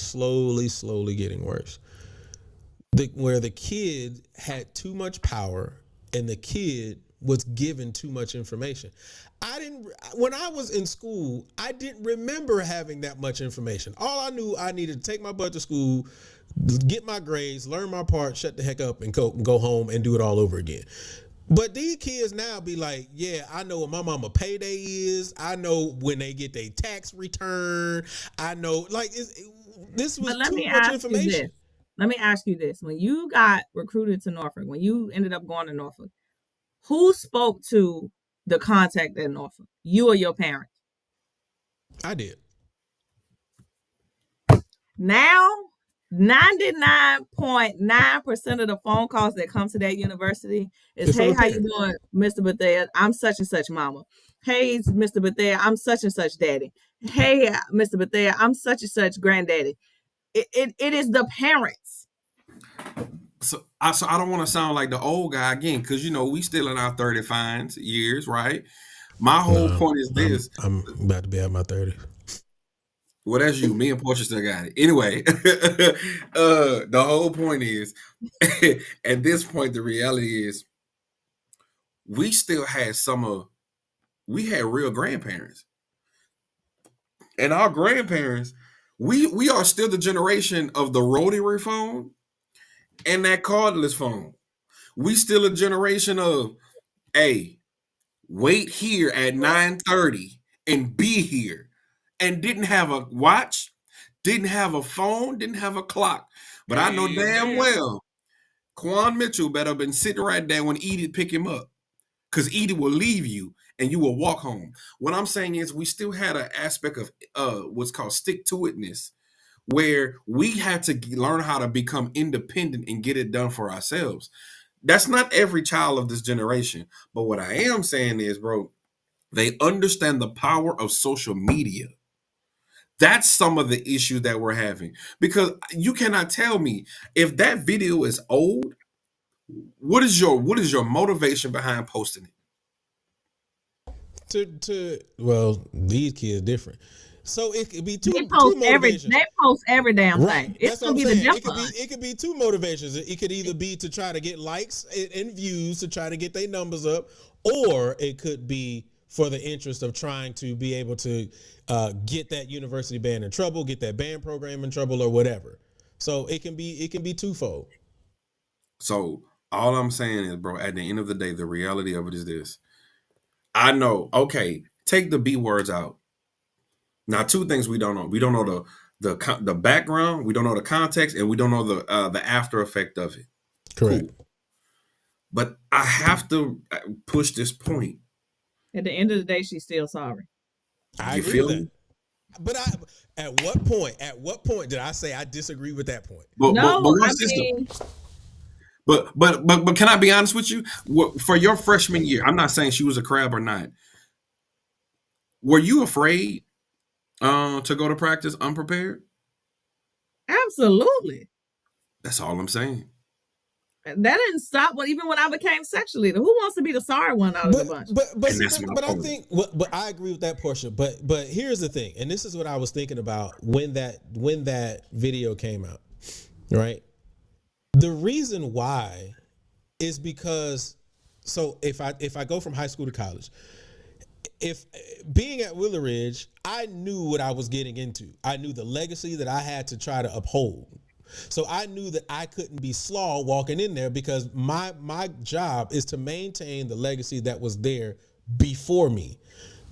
D: getting worse. Where the kid had too much power, and the kid was given too much information. When I was in school, I didn't remember having that much information. All I knew, I needed to take my butt to school, get my grades, learn my part, shut the heck up, and go home and do it all over again. But these kids now be like, yeah, I know what my mama payday is. I know when they get their tax return. I know, like, this was too much information.
E: Let me ask you this. When you got recruited to Norfolk, when you ended up going to Norfolk, who spoke to the contact at Norfolk? You or your parents?
D: I did.
E: Now, 99.9% of the phone calls that come to that university is, hey, how you doing, Mr. Bethea? I'm such and such mama. Hey, Mr. Bethea, I'm such and such daddy. Hey, Mr. Bethea, I'm such and such granddaddy. It is the parents.
C: So I don't want to sound like the old guy again, because we still in our 35 years, right? My whole point is this.
D: I'm about to be at my 30s.
C: Well, that's you. Me and Portia still got it. Anyway, the whole point is, at this point, the reality is, we still had we had real grandparents. And our grandparents, we are still the generation of the rotary phone and that cordless phone. We still a generation of, hey, wait here at 9:30 and be here. And didn't have a watch, didn't have a phone, didn't have a clock. But I know damn well Quan Mitchell better been sitting right there when Edie pick him up. Because Edie will leave you and you will walk home. What I'm saying is, we still had an aspect of what's called stick-to-itness, where we had to learn how to become independent and get it done for ourselves. That's not every child of this generation. But what I am saying is, bro, they understand the power of social media. That's some of the issues that we're having. Because you cannot tell me, if that video is old, what is your motivation behind posting it?
D: Well, these kids different. So it could be two motivations.
E: They post every damn thing. It's
D: That's what
E: gonna
D: I'm
E: be
D: saying.
E: the
D: It could be two motivations. It could either be to try to get likes and views, to try to get their numbers up, or it could be for the interest of trying to be able to get that university band in trouble, get that band program in trouble, or whatever. So it can be twofold.
C: So all I'm saying is, bro, at the end of the day, the reality of it is this. I know, okay, take the B words out. Now, two things we don't know. We don't know the background, we don't know the context, and we don't know the after effect of it.
D: Correct.
C: Cool. But I have to push this point.
E: At the end of the day, she's still sorry.
D: I agree with that. But at what point did I say I disagree with that point?
C: But can I be honest with you? For your freshman year, I'm not saying she was a crab or not. Were you afraid to go to practice unprepared?
E: Absolutely.
C: That's all I'm saying.
E: That didn't stop. Even when I became sexual leader, who wants to be the sorry one out of the bunch?
D: But I agree with that portion. But here's the thing, and this is what I was thinking about when that video came out, right? The reason why is because, so if I go from high school to college, if being at Willow Ridge, I knew what I was getting into. I knew the legacy that I had to try to uphold. So I knew that I couldn't be slaw walking in there because my job is to maintain the legacy that was there before me.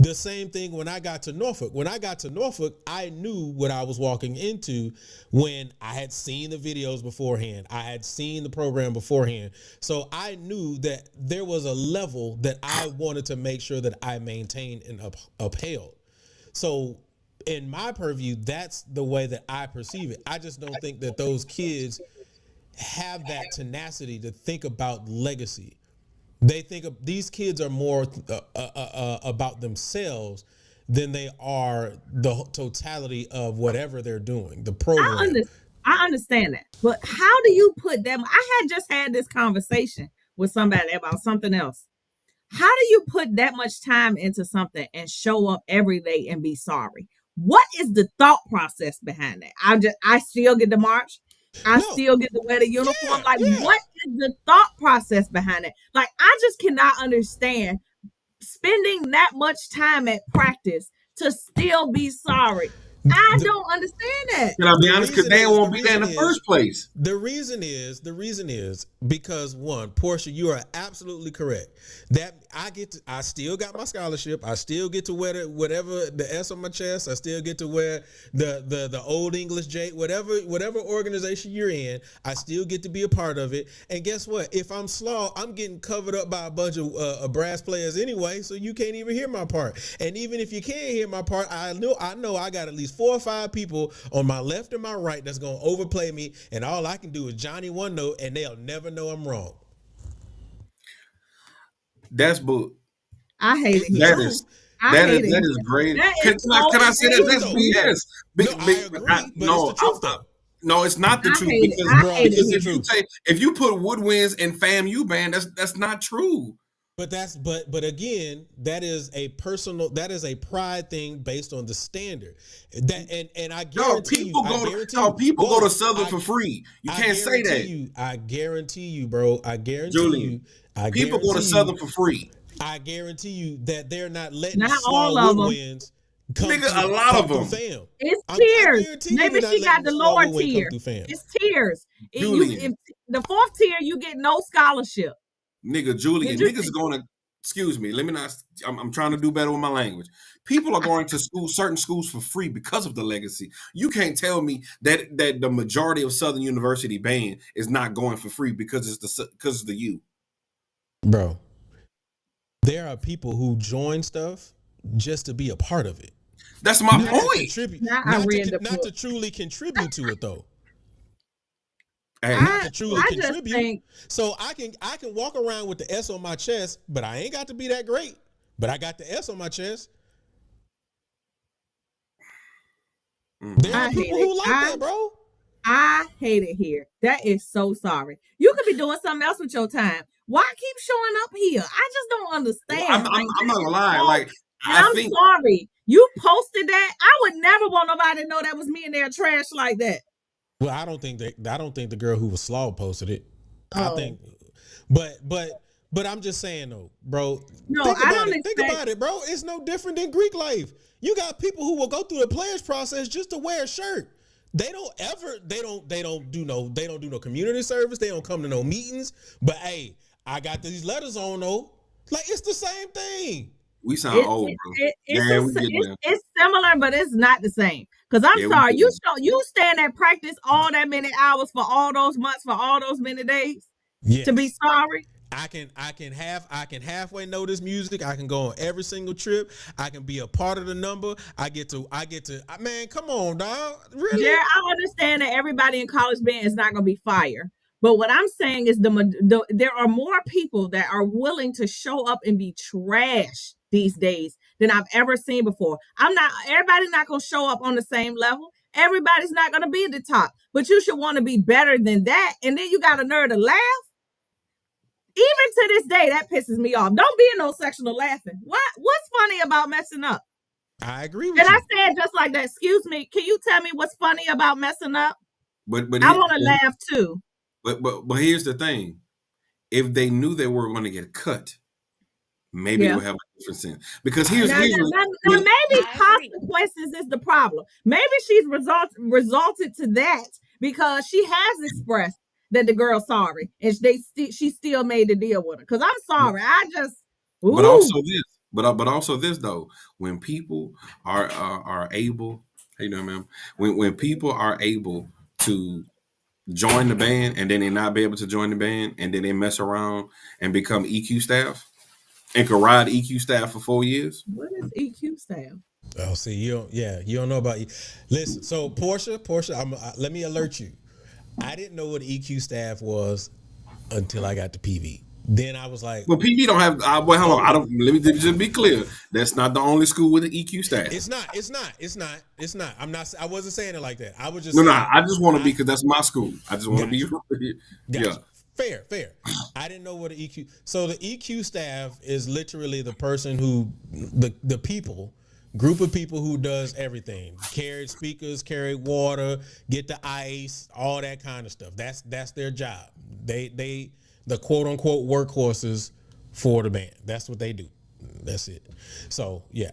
D: The same thing when I got to Norfolk. When I got to Norfolk, I knew what I was walking into when I had seen the videos beforehand. I had seen the program beforehand. So I knew that there was a level that I wanted to make sure that I maintained and upheld. So in my purview, that's the way that I perceive it. I just don't think that those kids have that tenacity to think about legacy. They think of these kids are more about themselves than they are the totality of whatever they're doing, the program.
E: I understand that, but how do you put them? I had just had this conversation with somebody about something else. How do you put that much time into something and show up every day and be sorry? What is the thought process behind that? I still get to march. I still get to wear the uniform. What is the thought process behind it? Like, I just cannot understand spending that much time at practice to still be sorry. I don't understand that.
C: Can I be honest? Because they won't be there in the first place.
D: The reason is because one, Portia, you are absolutely correct. That I still got my scholarship. I still get to wear the S on my chest. I still get to wear the Old English J, whatever organization you're in. I still get to be a part of it. And guess what? If I'm slaw, I'm getting covered up by a bunch of brass players anyway, so you can't even hear my part. And even if you can't hear my part, I know I got at least 4 or 5 people on my left and my right that's gonna overplay me, and all I can do is Johnny one note, and they'll never know I'm wrong.
C: That's bull.
E: I hate it.
C: That is great. Can I say that? That's BS.
D: I agree, but it's the truth though.
C: No, it's not the truth because if you put Woodwinds in FAMU band, that's not true.
D: But again, that is a pride thing based on the standard. That and I guarantee
C: people go to Southern for free. You can't say that.
D: I guarantee you, bro. I guarantee
C: Julian,
D: you.
C: People go to Southern for free.
D: I guarantee you that they're not letting
E: not all of them.
D: Woodwinds come
C: a lot of them.
D: Fam.
E: It's tiers. Maybe she got the lower tier. It's tiers. The 4th tier, you get no scholarship.
C: Julian, niggas are going to, excuse me, let me not, I'm trying to do better with my language. People are going to certain schools for free because of the legacy. You can't tell me that the majority of Southern University band is not going for free because it's the U.
D: Bro, there are people who join stuff just to be a part of it.
C: That's my point.
D: Not to truly contribute to it though.
C: Not
D: to truly contribute. So I can walk around with the S on my chest, but I ain't got to be that great. But I got the S on my chest. There are people who like that, bro.
E: I hate it here. That is so sorry. You could be doing something else with your time. Why keep showing up here? I just don't understand.
C: I'm not gonna lie.
E: I'm sorry. You posted that. I would never want nobody to know that was me in their trash like that.
D: Well, I don't think the girl who was slaw posted it.
E: Oh.
D: I think, but I'm just saying though, bro.
E: No,
D: Think about it, bro. It's no different than Greek life. You got people who will go through the pledge process just to wear a shirt. They don't do no community service. They don't come to no meetings. But hey, I got these letters on though. Like, it's the same thing.
C: We sound old, bro.
E: It's similar, but it's not the same. Because I'm sorry, you stand at practice all that many hours for all those months, for all those many days to be sorry.
D: I can halfway know this music. I can go on every single trip. I can be a part of the number. I get to man, come on, dog. Really?
E: Yeah, I understand that everybody in college band is not gonna be fire. But what I'm saying is there are more people that are willing to show up and be trash these days than I've ever seen before. Everybody's not going to show up on the same level. Everybody's not going to be at the top, but you should want to be better than that. And then you got a nerve to laugh. Even to this day, that pisses me off. Don't be in no sectional laughing. What's funny about messing up?
D: I agree with you.
E: And I said just like that, excuse me, can you tell me what's funny about messing up?
C: But
E: I want to laugh too.
C: But here's the thing. If they knew they were going to get cut, maybe
E: Yeah.
C: they would have a different sense. Because here's
E: Now,
C: here's
E: maybe consequences is the problem. Maybe she's resulted to that because she has expressed that the girl's sorry, and she still made the deal with her. Because I'm sorry, I just
C: but
E: ooh.
C: also this, but also this though, when people are able, how you doing, ma'am? When people are able to join the band and then they not be able to join the band and then they mess around and become EQ staff and can ride EQ staff for 4 years.
E: What is EQ staff?
D: Oh, see, you don't know about. Listen, so Portia, let me alert you. I didn't know what EQ staff was until I got to PV. Then I was like,
C: Well, PV don't have. Well, hold on. I don't. Let me just be clear. That's not the only school with an EQ staff.
D: It's not. I wasn't saying it like that. I was just
C: No.
D: saying,
C: I just want to be because that's my school. I just want to be. Yeah.
D: Fair. I didn't know what an EQ. So the EQ staff is literally the person who the group of people who does everything. Carried speakers, carried water, get the ice, all that kind of stuff. That's their job. They the quote unquote workhorses for the band. That's what they do. That's it. So yeah.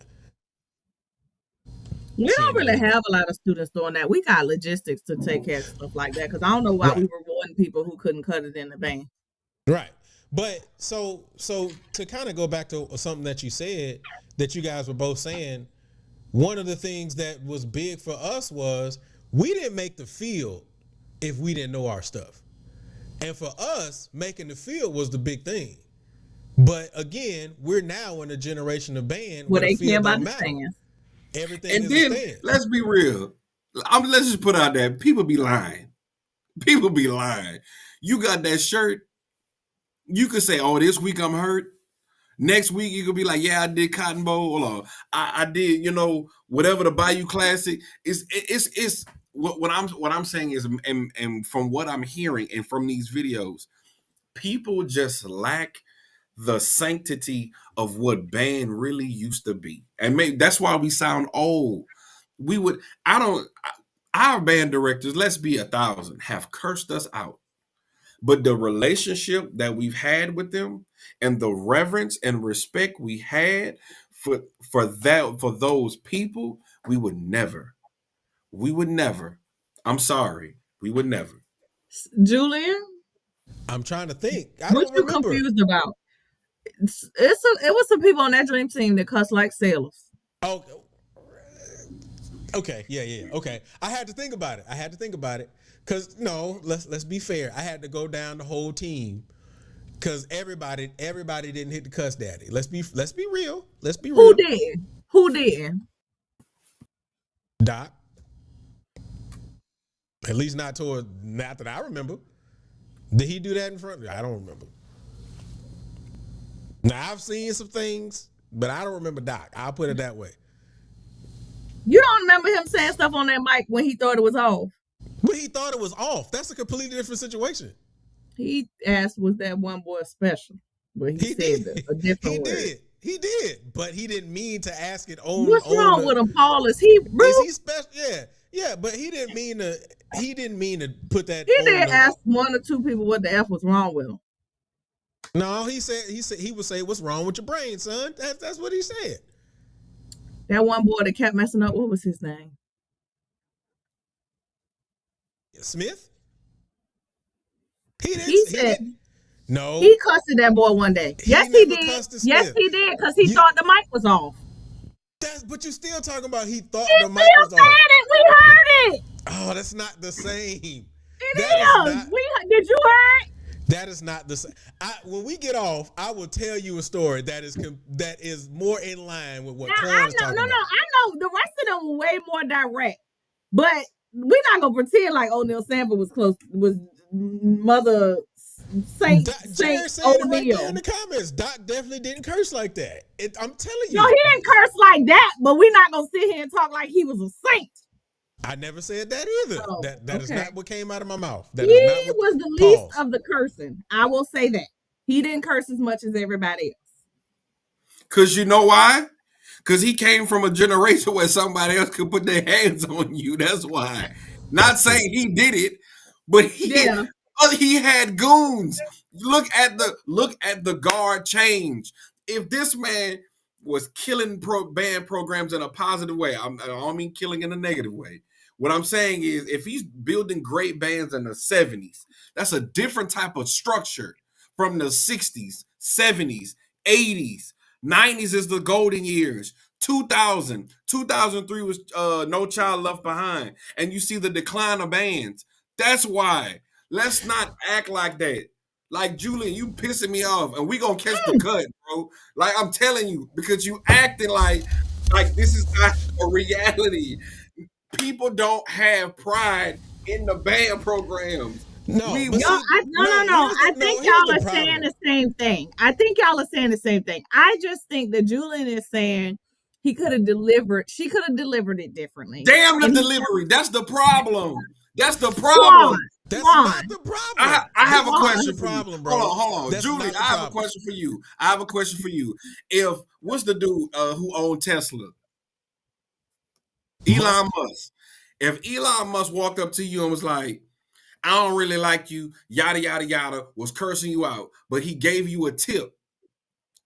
E: We don't really have a lot of students doing that. We got logistics to take care of stuff like that because I don't know why we were rewarding people who couldn't cut it in the band.
D: Right. But so to kind of go back to something that you said that you guys were both saying, one of the things that was big for us was we didn't make the field if we didn't know our stuff. And for us, making the field was the big thing. But again, we're now in a generation of band where
E: they
D: the
E: care
D: field
E: about
D: don't
E: the
D: matter.
E: stands.
D: Everything
C: And
D: is
C: then
D: a stand.
C: let's be real. Let's just put out there. People be lying. You got that shirt. You could say, "Oh, this week I'm hurt." Next week you could be like, "Yeah, I did Cotton Bowl, or I did, whatever the Bayou Classic." It's what I'm saying is, and from what I'm hearing and from these videos, people just lack the sanctity of what band really used to be, and maybe that's why we sound old. Our band directors, let's be 1,000, have cursed us out. But the relationship that we've had with them and the reverence and respect we had for those people, we would never. I'm sorry, we would never.
E: Julian,
D: I'm trying to think. I
E: what
D: don't
E: you
D: remember.
E: confused about? It was some people on that dream team that cuss like sailors.
D: Oh, okay, yeah, okay. I had to think about it. Cause no, let's be fair. I had to go down the whole team, cause everybody didn't hit the cuss daddy. Let's be real.
E: Who did?
D: Doc. At least not that I remember. Did he do that in front? I don't remember. Now I've seen some things, but I don't remember Doc. I'll put it that way.
E: You don't remember him saying stuff on that mic when he thought it was off?
D: But he thought it was off. That's a completely different situation.
E: He asked, was that one boy special? But he said a different word.
D: He did. But he didn't mean to ask it on.
E: What's wrong with him, Paul? Is he rude?
D: Is he special? Yeah. But he didn't mean to put that.
E: He did ask one or two people what the F was wrong with him.
D: No, he would say, "What's wrong with your brain, son?" That's what he said.
E: That one boy that kept messing up. What was his name?
D: Smith.
E: He said
D: no.
E: He cussed that boy one day. Yes, he did. Yes, he did, because he thought the mic was off.
D: But you still talking about he thought
E: the mic was off. It. We heard it.
D: Oh, that's not the same.
E: It is. Did you hear it?
D: That is not the same. When we get off, I will tell you a story that is more in line with what Corn is talking about.
E: I know the rest of them were way more direct, but we're not gonna pretend like O'Neal Sanford was Mother Saint
D: Jared said it right there in the comments. Doc definitely didn't curse like that. I'm telling you.
E: No, he didn't curse like that, but we're not gonna sit here and talk like he was a saint.
D: I never said that either.
E: Oh,
D: that is not what came out of my mouth.
E: He was the least of the cursing. I will say that. He didn't curse as much as everybody else.
C: Because you know why? Because he came from a generation where somebody else could put their hands on you. That's why. Not saying he did it, but he had goons. Look at the guard change. if this man was killing band programs in a positive way, I don't mean killing in a negative way. What I'm saying is, if he's building great bands in the 70s, that's a different type of structure from the 60s, 70s, 80s. 90s is the golden years. 2003 was No Child Left Behind. And you see the decline of bands. That's why. Let's not act like that. Like, Julian, you pissing me off, and we gonna catch the cut, bro. Like, I'm telling you, because you acting like this is not a reality. People don't have pride in the band programs.
D: No,
E: No, I think y'all are saying the same thing. I just think that Julian is saying she could have delivered it differently.
C: Damn the delivery. That's the problem. That's the problem.
D: That's not the problem.
C: I have a question for
D: problem,
C: you.
D: bro.
C: Hold on. Julian, I have a question for you. If, what's the dude who owned Tesla? Elon Musk. If Elon Musk walked up to you and was like, I don't really like you, yada, yada, yada, was cursing you out, but he gave you a tip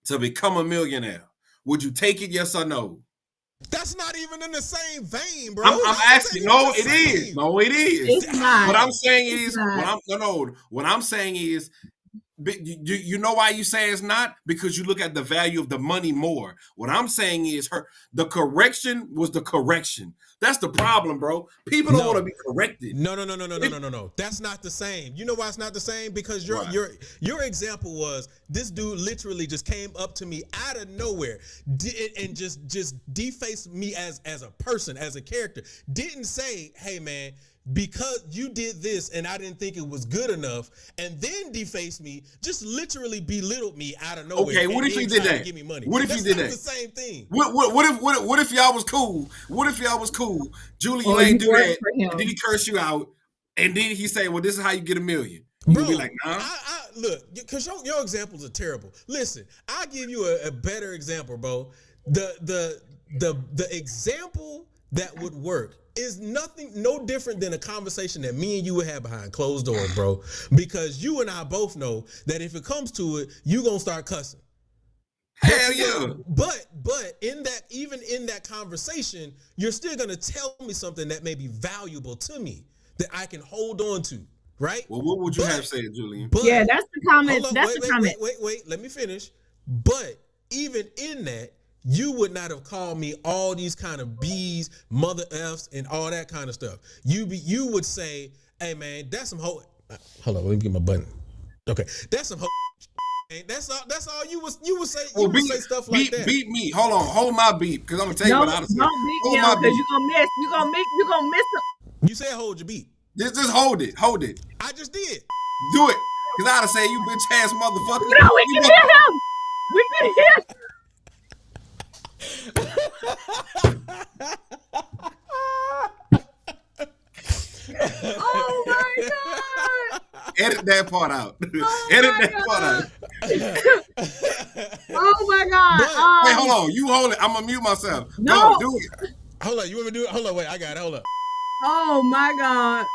C: to become a millionaire, would you take it, yes or no?
D: That's not even in the same vein, bro.
C: I'm asking. No, it is. No, it is.
E: It's not.
C: What I'm saying is, what I'm saying is, you know why you say it's not? Because you look at the value of the money more. What I'm saying is, the correction was the correction. That's the problem, bro. People don't want to be corrected.
D: No. That's not the same. You know why it's not the same? Because your example was this dude literally just came up to me out of nowhere and just defaced me as a person, as a character. Didn't say, hey man, because you did this and I didn't think it was good enough, and then defaced me, just literally belittled me out of nowhere.
C: Okay, what if he did that?
D: Give me money.
C: What if he did that?
D: That's the same thing.
C: What if y'all was cool? What if y'all was cool? Julie, ain't do that. Did he curse you out? And then he say, well, this is how you get $1 million. You be like, nah.
D: Look, because your examples are terrible. Listen, I'll give you a better example, bro. The example that would work is no different than a conversation that me and you would have behind closed doors, bro. Because you and I both know that if it comes to it, you gonna start cussing.
C: Hell yeah.
D: But even in that conversation, you're still gonna tell me something that may be valuable to me that I can hold on to, right?
C: Well, what would you have said, Julian?
E: Yeah, that's the comment. Comment.
D: Wait. Let me finish. But even in that, you would not have called me all these kind of B's, mother F's, and all that kind of stuff. You would say, hey man, that's some hoe. Hold on, let me get my button. Okay, that's some hoe. That's all you would say. You would say stuff like that.
C: Beat me. Hold my beat, because I'm gonna tell you what I was saying.
E: Don't beat me because you're gonna miss it.
D: You said hold your beat.
C: Just hold it.
D: I just did.
C: Do it, because I'd have said, you bitch ass motherfucker.
E: No, we can hear him. We can hear him. Oh my god!
C: Edit that part out. Edit that part out.
E: Oh my god!
C: Wait, hold on. You hold it. I'm gonna mute myself.
E: No,
C: do it.
D: Hold on. You want me to do it? Hold on. Wait, I got it. Hold up.
E: Oh my god!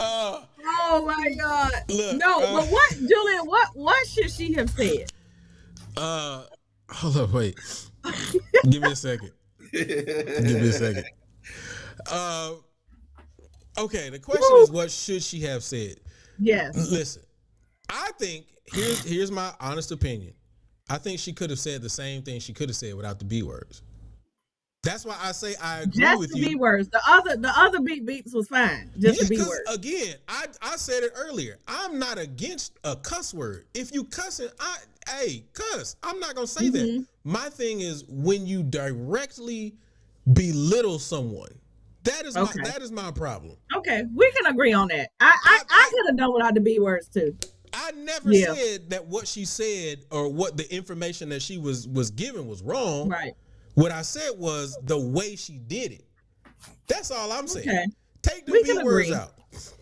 E: Oh my god!
D: Look,
E: but what, Julian? What should she have said?
D: Hold on, wait. Give me a second. Okay, the question is, what should she have said?
E: Yes.
D: Listen, I think here's my honest opinion. I think she could have said the same thing she could have said without the B words. That's why I say I agree
E: just
D: with
E: the
D: you.
E: B words. The other beeps was fine. Just the B words.
D: Again, I said it earlier. I'm not against a cuss word. If you cussing, cuss. I'm not gonna say that. My thing is when you directly belittle someone. That is my problem.
E: Okay, we can agree on that. I could have done without the B words too.
D: I never said that what she said or what the information that she was given was wrong.
E: Right.
D: What I said was the way she did it. That's all I'm saying. Okay. Take the B words out.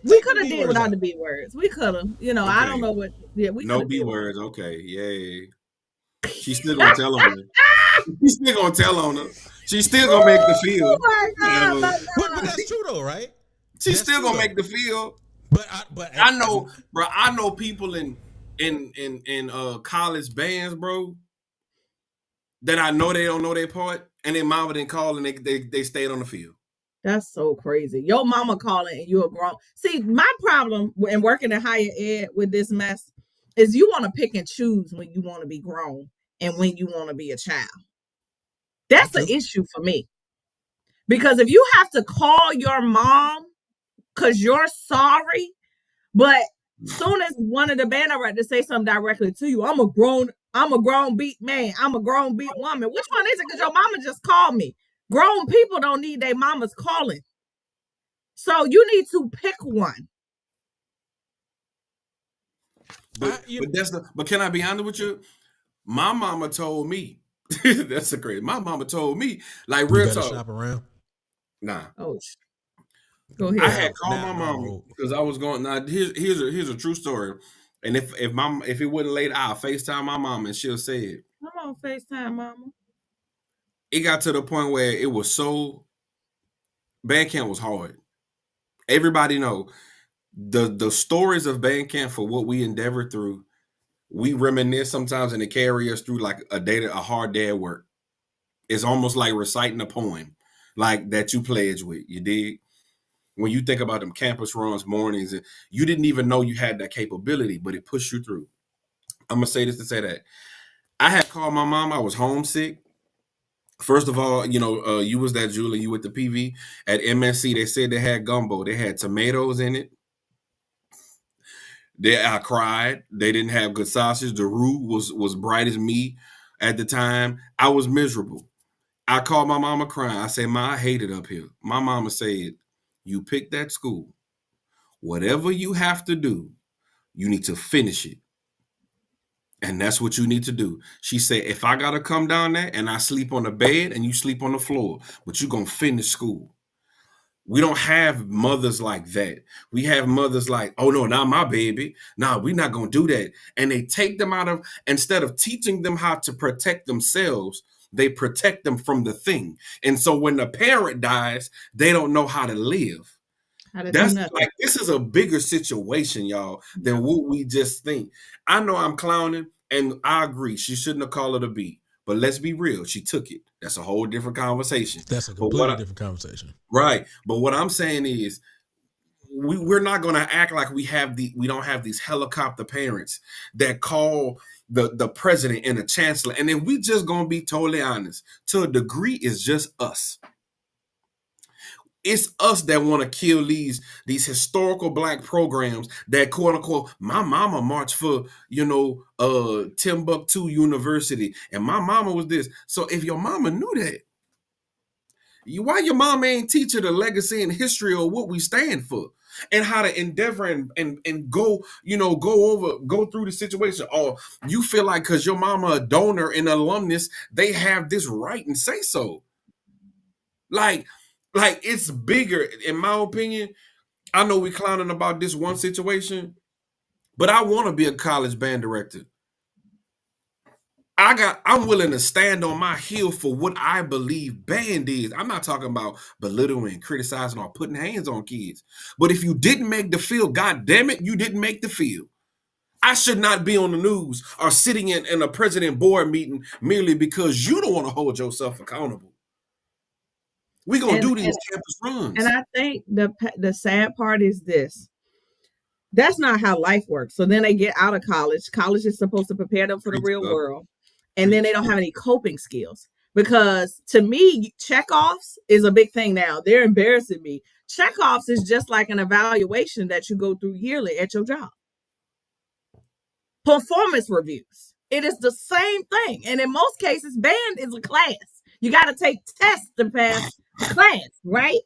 E: We could have did without the B words. We could have. Okay. I don't know what. Yeah, we
C: no B words. Okay. Yay. She's still gonna tell on her. She's still gonna tell on her. She's still gonna make the field.
E: Oh my god!
D: But that's true though, right?
C: She's
D: That's
C: still
D: true,
C: gonna
D: though.
C: make the field.
D: But
C: I know, bro. I know people in college bands, bro, that I know they don't know their part, and their mama didn't call and they stayed on the field.
E: That's so crazy. Your mama calling and you're grown. See, my problem in working in higher ed with this mess is you want to pick and choose when you want to be grown and when you want to be a child. That's the issue for me. Because if you have to call your mom because you're sorry, but soon as one of the band directors say something directly to you, I'm a grown beat man. I'm a grown beat woman. Which one is it? Because your mama just called me. Grown people don't need their mamas calling. So you need to pick one.
C: But can I be honest with you? My mama told me that's a crazy. My mama told me like real talk.
D: Shop around.
C: Nah.
E: Oh, go ahead.
C: I had called my mom because I was going. Now here's a true story. And if it wasn't late, I'll FaceTime my mom and she'll say it.
E: Come on, FaceTime, mama.
C: It got to the point where it was so band camp was hard. Everybody know the stories of band camp for what we endeavored through. We reminisce sometimes and it carry us through like a hard day at work. It's almost like reciting a poem, like that you pledge with. You dig? When you think about them campus runs mornings, you didn't even know you had that capability, but it pushed you through. I'm gonna say this to say that I had called my mom. I was homesick. First of all, you was that Julie, you with the PV at MSC. They said they had gumbo. They had tomatoes in it. I cried. They didn't have good sausage. The roux was bright as meat at the time. I was miserable. I called my mama crying. I said, "Ma, I hate it up here." My mama said, "You picked that school. Whatever you have to do, you need to finish it. And that's what you need to do." She said, "If I got to come down there and I sleep on the bed and you sleep on the floor, but you're going to finish school." We don't have mothers like that. We have mothers like, "Oh, no, not my baby. Nah, we're not going to do that." And they take them instead of teaching them how to protect themselves, they protect them from the thing. And so when the parent dies, they don't know how to live. That's like, this is a bigger situation, y'all, than what we just think. I know I'm clowning, and I agree. She shouldn't have called it a beat. But let's be real. She took it. That's a whole different conversation.
D: That's a completely different conversation.
C: Right. But what I'm saying is we're not going to act like we don't have these helicopter parents that call the president and the chancellor. And then we just going to be totally honest. To a degree, it's just us. It's us that want to kill these historical black programs that, quote unquote, my mama marched for, Timbuktu University, and my mama was this. So if your mama knew that, why your mama ain't teach her the legacy and history of what we stand for and how to endeavor and go, go through the situation? Or you feel like because your mama a donor and alumnus, they have this right and say so. Like it's bigger, in my opinion. I know we clowning about this one situation, but I want to be a college band director. I'm willing to stand on my heel for what I believe band is. I'm not talking about belittling, criticizing, or putting hands on kids. But if you didn't make the field, God damn it, you didn't make the field. I should not be on the news or sitting in a president board meeting merely because you don't want to hold yourself accountable. We're going to do these campus runs.
E: And I think the sad part is this. That's not how life works. So then they get out of college. College is supposed to prepare them for the real world. And then they don't have any coping skills. Because to me, checkoffs is a big thing now. They're embarrassing me. Checkoffs is just like an evaluation that you go through yearly at your job. Performance reviews. It is the same thing. And in most cases, band is a class. You got to take tests to pass the class, right?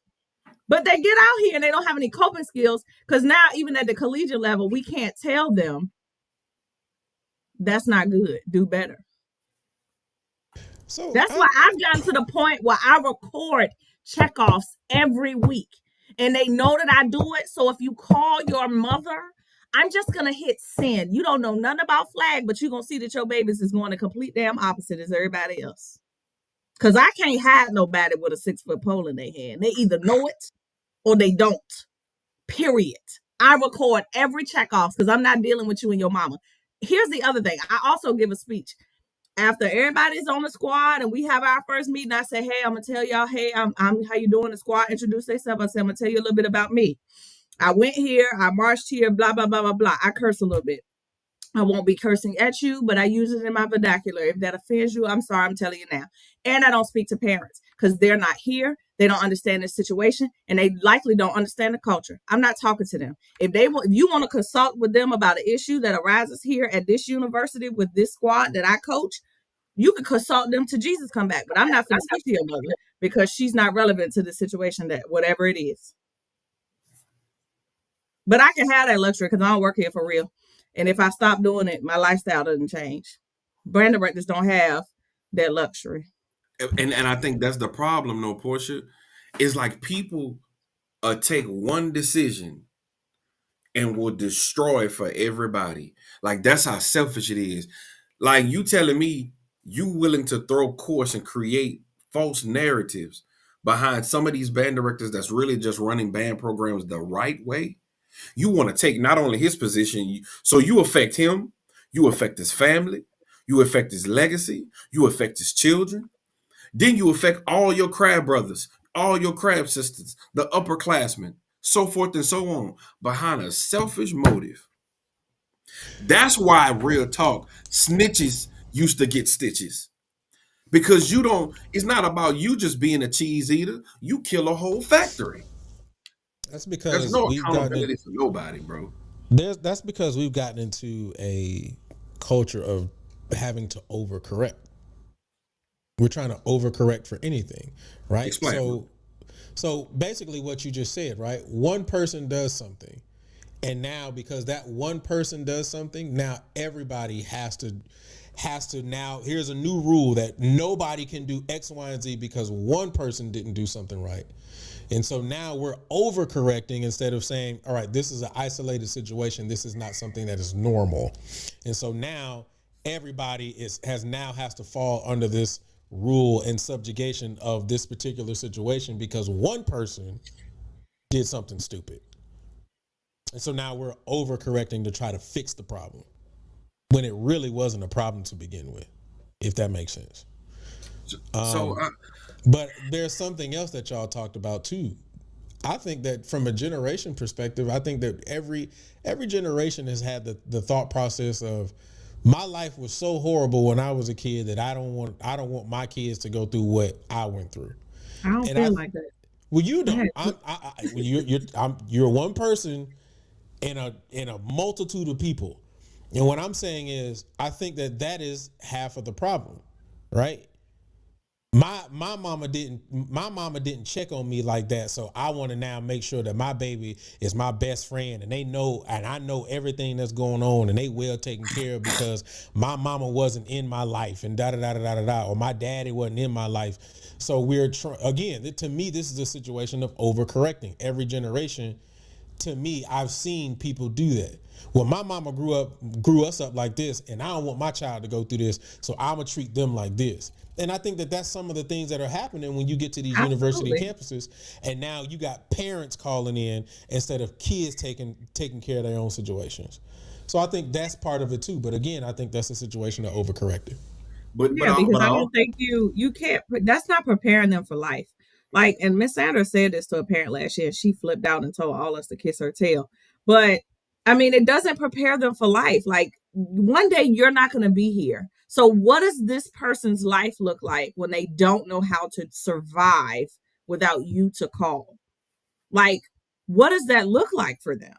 E: But they get out here and they don't have any coping skills because now, even at the collegiate level, we can't tell them that's not good. Do better. So that's why I've gotten to the point where I record checkoffs every week and they know that I do it. So if you call your mother, I'm just going to hit send. You don't know nothing about flag, but you're going to see that your babies is going the complete damn opposite as everybody else. Because I can't hide nobody with a 6-foot pole in their hand. They either know it or they don't. period. I record every checkoff because I'm not dealing with you and your mama. Here's the other thing. I also give a speech after everybody's on the squad and we have our first meeting. I say, hey, I'm gonna tell y'all, hey, I'm how you doing? The squad introduce themselves. I say, I'm gonna tell you a little bit about me. I went here, I marched here, blah blah blah blah blah. I curse a little bit. I won't be cursing at you, but I use it in my vernacular. If that offends you, I'm sorry, I'm telling you now. And I don't speak to parents because they're not here. They don't understand the situation, and they likely don't understand the culture. I'm not talking to them. If you want to consult with them about an issue that arises here at this university with this squad that I coach, you can consult them to Jesus come back. But I'm not going to speak to your mother because she's not relevant to the situation, that whatever it is. But I can have that luxury because I don't work here for real. And if I stop doing it, my lifestyle doesn't change. Brand directors don't have that luxury.
C: And I think that's the problem, though, Portia. Is like people take one decision and will destroy for everybody. Like that's how selfish it is. Like you telling me you willing to throw course and create false narratives behind some of these band directors that's really just running band programs the right way. You want to take not only his position, so you affect him, you affect his family, you affect his legacy, you affect his children. Then you affect all your crab brothers, all your crab sisters, the upperclassmen, so forth and so on, behind a selfish motive. That's why, real talk, snitches used to get stitches. Because you don't, it's not about you just being a cheese eater. You kill a whole factory.
D: That's
C: There's
D: because
C: no
D: we've
C: accountability for nobody, bro.
D: that's because we've gotten into a culture of having to overcorrect. We're trying to overcorrect for anything, right?
C: Explain.
D: So basically what you just said, right? One person does something, and now because that one person does something, now everybody has to now, here's a new rule that nobody can do X, Y, and Z because one person didn't do something right. And so now we're overcorrecting instead of saying, all right, this is an isolated situation. This is not something that is normal. And so now everybody has to fall under this rule and subjugation of this particular situation because one person did something stupid. And so now we're overcorrecting to try to fix the problem when it really wasn't a problem to begin with, if that makes sense. But there's something else that y'all talked about too. I think that from a generation perspective, I think that every generation has had the thought process of, my life was so horrible when I was a kid that I don't want my kids to go through what I went through.
E: I don't feel like that.
D: Well, you don't. You're one person in a multitude of people, and what I'm saying is, I think that is half of the problem, right? My mama didn't check on me like that, so I want to now make sure that my baby is my best friend, and they know, and I know everything that's going on, and they well taken care of because my mama wasn't in my life, and da da da da da da, or my daddy wasn't in my life. So we're again, to me, this is a situation of overcorrecting. Every generation, to me, I've seen people do that. Well, my mama grew us up like this, and I don't want my child to go through this, so I'm gonna treat them like this. And I think that that's some of the things that are happening when you get to these university campuses, and now you got parents calling in instead of kids taking care of their own situations. So I think that's part of it too. But again, I think that's a situation of overcorrecting.
E: Because I don't think you can't. That's not preparing them for life. Like, and Miss Sanders said this to a parent last year. She flipped out and told all us to kiss her tail. But I mean, it doesn't prepare them for life. Like, one day you're not going to be here. So what does this person's life look like when they don't know how to survive without you to call? Like, what does that look like for them?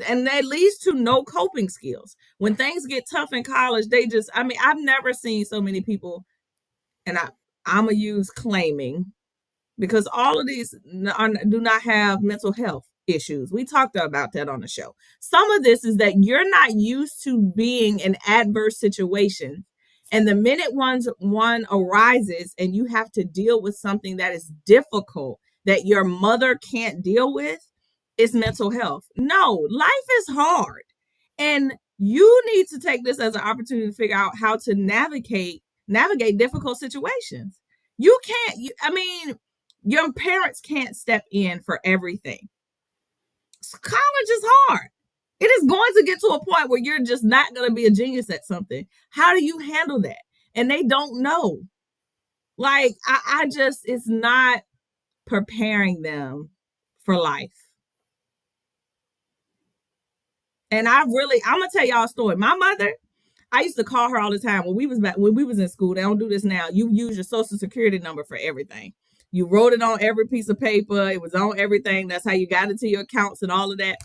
E: And that leads to no coping skills. When things get tough in college, I've never seen so many people, and I'm going to use claiming, because all of these do not have mental health issues. We talked about that on the show. Some of this is that you're not used to being in adverse situations. And the minute one arises and you have to deal with something that is difficult that your mother can't deal with, it's mental health. No, life is hard. And you need to take this as an opportunity to figure out how to navigate difficult situations. You can't, your parents can't step in for everything. college is hard. It is going to get to a point where you're just not going to be a genius at something. How do you handle that? And they don't know. Like, I just, it's not preparing them for life. And I'm gonna tell y'all a story. My mother, I used to call her all the time when we was in school. They don't do this now. You use your social security number for everything. You wrote it on every piece of paper. It was on everything. That's how you got into your accounts and all of that.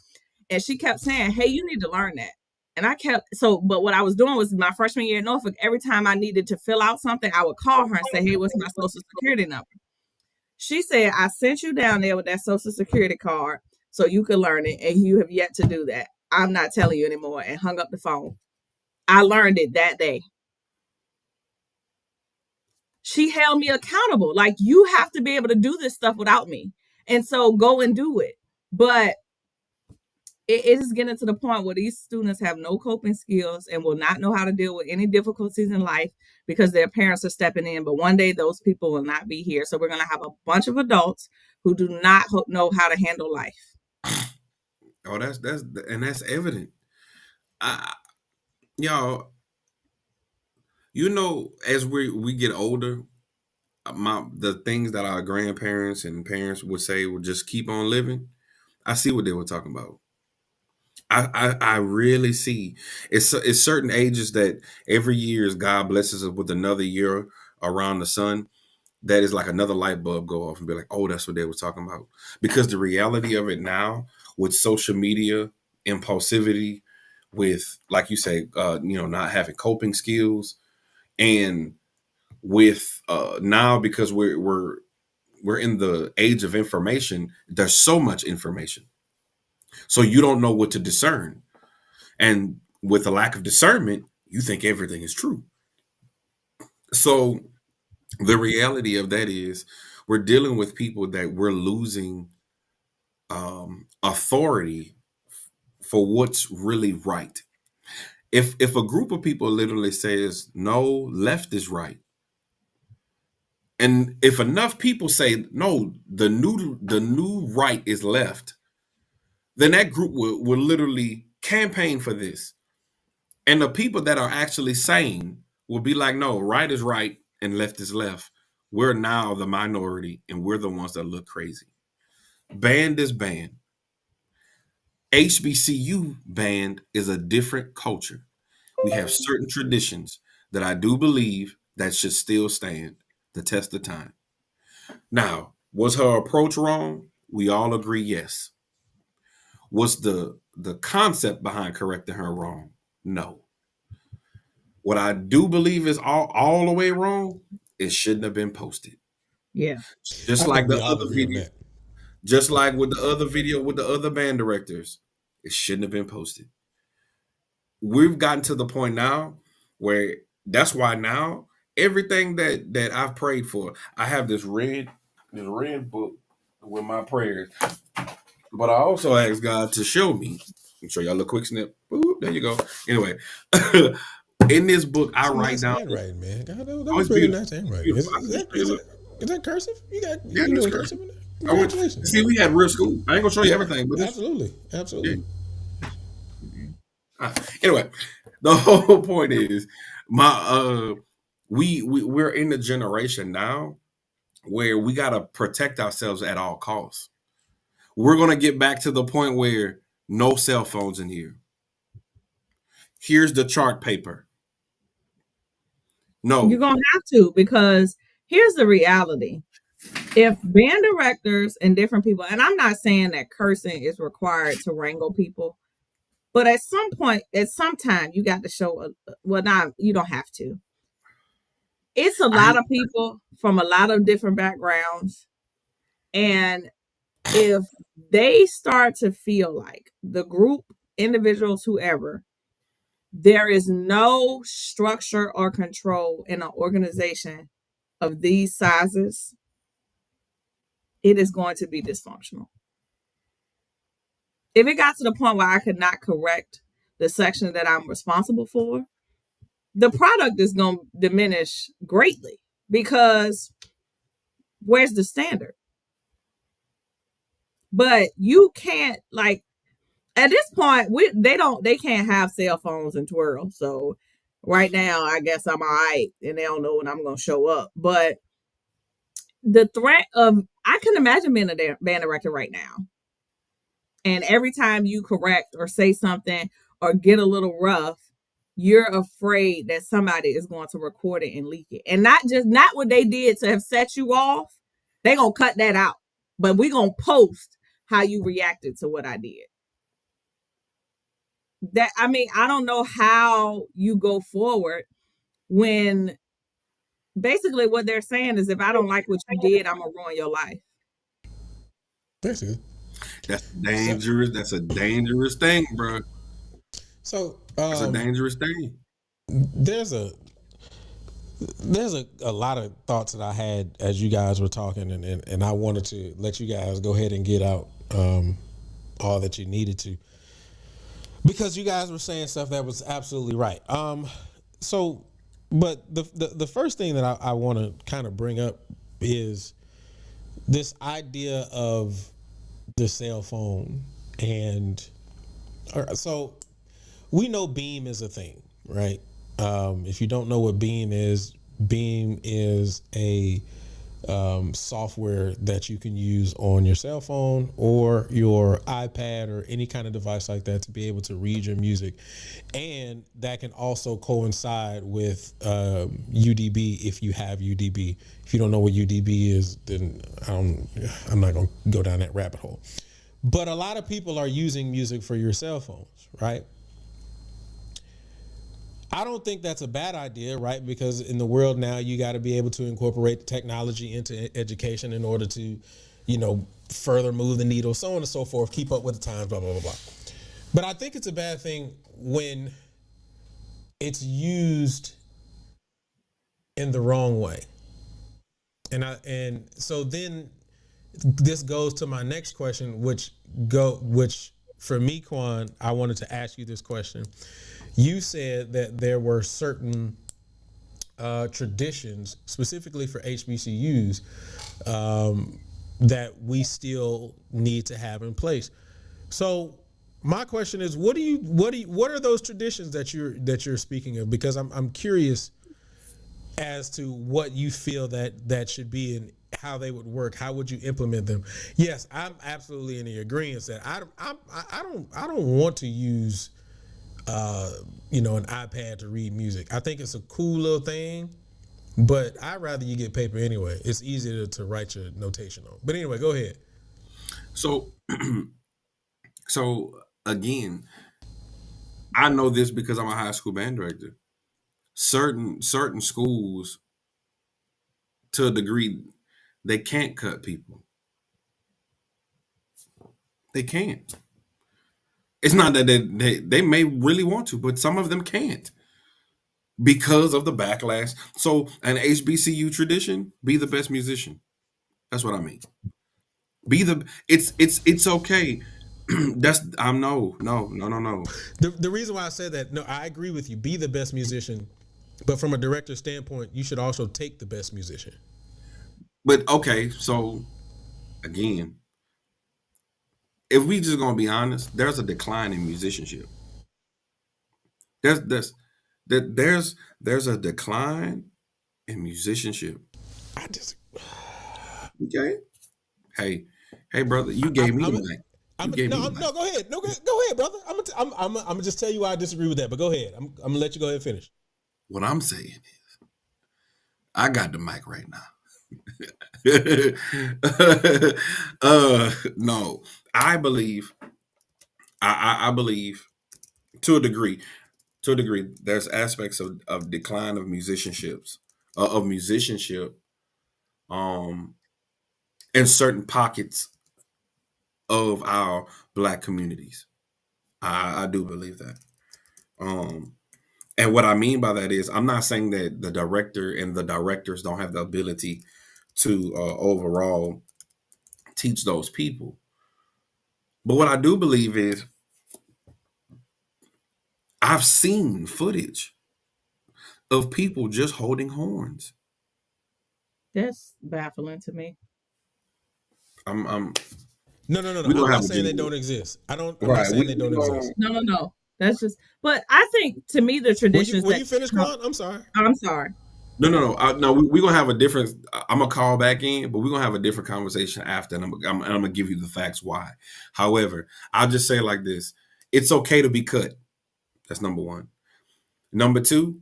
E: And she kept saying, hey, you need to learn that. And but what I was doing was my freshman year in Norfolk, every time I needed to fill out something, I would call her and say, hey, what's my social security number? She said, I sent you down there with that social security card so you could learn it. And you have yet to do that. I'm not telling you anymore, and hung up the phone. I learned it that day. She held me accountable. Like, you have to be able to do this stuff without me. And so go and do it. But it is getting to the point where these students have no coping skills and will not know how to deal with any difficulties in life because their parents are stepping in. But one day those people will not be here. So we're going to have a bunch of adults who do not know how to handle life.
C: Oh, that's evident. Y'all, as we get older, the things that our grandparents and parents would say would just keep on living. I see what they were talking about. I really see it's certain ages that every year as God blesses us with another year around the sun, that is like another light bulb go off and be like, oh, that's what they were talking about. Because the reality of it now with social media, impulsivity, with, like you say, not having coping skills, and with now, because we're in the age of information, there's so much information. So you don't know what to discern. And with a lack of discernment, you think everything is true. So the reality of that is we're dealing with people that we're losing authority for what's really right. If a group of people literally says no, left is right, and if enough people say no, the new right is left, then that group will literally campaign for this. And the people that are actually sane will be like, no, right is right and left is left. We're now the minority and we're the ones that look crazy. Band is band. HBCU band is a different culture. We have certain traditions that I do believe that should still stand the test of time. Now, was her approach wrong? We all agree, yes. Was the concept behind correcting her wrong? No. What I do believe is all the way wrong, it shouldn't have been posted.
E: Yeah.
C: Just like the other video. Just like with the other video with the other band directors, it shouldn't have been posted. We've gotten to the point now where that's why now everything that I've prayed for, I have this red book with my prayers. But I also asked God to show me. I'll show y'all a quick snip. Boop, there you go. Anyway, in this book, I write down.
D: Handwriting, man. God, that
C: Oh,
D: was
C: it's
D: pretty
C: beautiful.
D: nice handwriting. Is that cursive? You know cursive in there? Congratulations.
C: See, we had real school. I ain't gonna show you everything, but
D: Absolutely.
C: Anyway, the whole point is we're in the generation now where we gotta protect ourselves at all costs. We're gonna get back to the point where no cell phones in here. Here's the chart paper. No.
E: You're going to have to, because here's the reality. If band directors and different people, and I'm not saying that cursing is required to wrangle people, but at some point, at some time, you got to show, you don't have to. It's a lot of people from a lot of different backgrounds. And if they start to feel like the group, individuals, whoever, there is no structure or control in an organization of these sizes, it is going to be dysfunctional. If it got to the point where I could not correct the section that I'm responsible for, the product is going to diminish greatly, because where's the standard? But you can't, like, At this point, they can't have cell phones and twirl. So right now, I guess I'm all right, and they don't know when I'm gonna show up. But the threat of I can imagine being a band director right now, and every time you correct or say something or get a little rough, you're afraid that somebody is going to record it and leak it, and not what they did to have set you off. They gonna cut that out, but we gonna post how you reacted to what I did. That I mean, I don't know how you go forward when basically what they're saying is if I don't like what you did, I'm gonna ruin your life.
D: Basically.
C: That's
D: So,
C: dangerous. That's a dangerous thing, bro.
D: so
C: That's a dangerous thing.
D: there's a lot of thoughts that I had as you guys were talking, and I wanted to let you guys go ahead and get out all that you needed to, because you guys were saying stuff that was absolutely right. So, but the first thing that I want to kind of bring up is this idea of the cell phone, and so we know Beam is a thing, right? If you don't know what Beam is a software that you can use on your cell phone or your iPad or any kind of device like that to be able to read your music, and that can also coincide with UDB if you have UDB. If you don't know what UDB is, then I'm not going to go down that rabbit hole. But a lot of people are using music for your cell phones, right? I don't think that's a bad idea, right? Because in the world now, you got to be able to incorporate technology into education in order to, further move the needle, so on and so forth, keep up with the times, blah, blah, blah, blah. But I think it's a bad thing when it's used in the wrong way. And so then this goes to my next question, which for me, Quan, I wanted to ask you this question. You said that there were certain traditions, specifically for HBCUs, that we still need to have in place. So my question is, what are those traditions that you're speaking of? Because I'm curious as to what you feel that should be and how they would work. How would you implement them? Yes, I'm absolutely in the agreement that I don't want to use an iPad to read music. I think it's a cool little thing, but I'd rather you get paper anyway. It's easier to write your notation on. But anyway, go ahead.
C: So, so again, I know this because I'm a high school band director. Certain schools, to a degree, they can't cut people. They can't. It's not that they may really want to, but some of them can't because of the backlash. So an HBCU tradition, be the best musician. That's what I mean. Be the it's okay. That's I'm no.
D: The reason why I said that, no, I agree with you. Be the best musician, but from a director standpoint, you should also take the best musician.
C: But okay, so again, if we just gonna be honest, there's a decline in musicianship. There's there's a decline in musicianship.
D: I just
C: Okay. Hey, brother, you gave me the mic.
D: No, go ahead. No, go ahead, brother. I'm gonna just tell you why I disagree with that. But go ahead. I'm gonna let you go ahead and finish.
C: What I'm saying is, I got the mic right now. No, I believe, I believe to a degree, there's aspects of decline of musicianships, of musicianship, um, in certain pockets of our Black communities. I do believe that. Um, and what I mean by that is, I'm not saying that the director and the directors don't have the ability to overall teach those people. But what I do believe is, I've seen footage of people just holding horns.
E: That's baffling to me.
C: I'm
D: No.
C: We're
D: I'm
C: gonna
D: not
C: have a
D: saying they
C: genuine.
D: don't exist. I'm not
C: Right.
D: saying they don't exist.
E: No. That's just. But I think to me the
D: Were
E: traditions
D: you finished, Quan? I'm sorry.
E: I'm sorry.
C: No. We're gonna have a different. I'm gonna call back in, but we're gonna have a different conversation after, and I'm gonna give you the facts why. However, I'll just say it like this: it's okay to be cut. That's number one. Number two,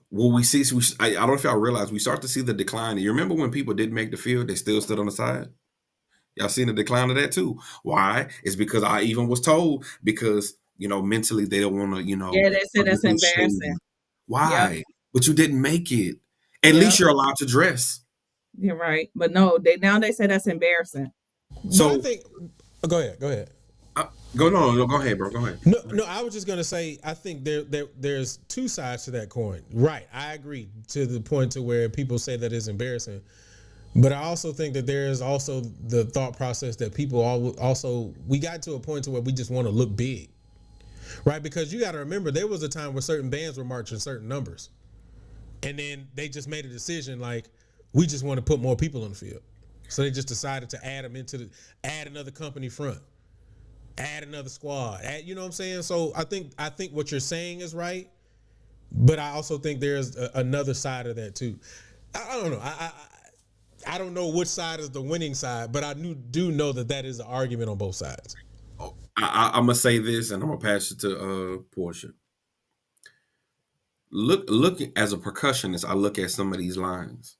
C: what we see, I don't know if y'all realize, we start to see the decline. You remember when people didn't make the field, they still stood on the side? Y'all seen the decline of that too. Why? It's because I even was told, because, mentally they don't want to,
E: Yeah, they said that's
C: publicly shame
E: embarrassing.
C: you.
E: Yep.
C: Why? But you didn't make it. At
E: Yep.
C: least you're allowed to dress.
E: You're right. But no, they say that's embarrassing.
D: So I
C: So
D: think. Go ahead.
C: go ahead, bro. Go ahead.
D: No. I was just gonna say I think there's two sides to that coin. Right. I agree to the point to where people say that is embarrassing, but I also think that there is also the thought process that people also we got to a point to where we just want to look big, right? Because you got to remember there was a time where certain bands were marching certain numbers, and then they just made a decision like we just want to put more people on the field, so they just decided to add them add another company front. Add another squad. You know what I'm saying? So I think what you're saying is right, but I also think there's another side of that too. I don't know. I don't know which side is the winning side, but I do know that is an argument on both sides.
C: I'm gonna say this, and I'm gonna pass it to Portia. Looking as a percussionist, I look at some of these lines.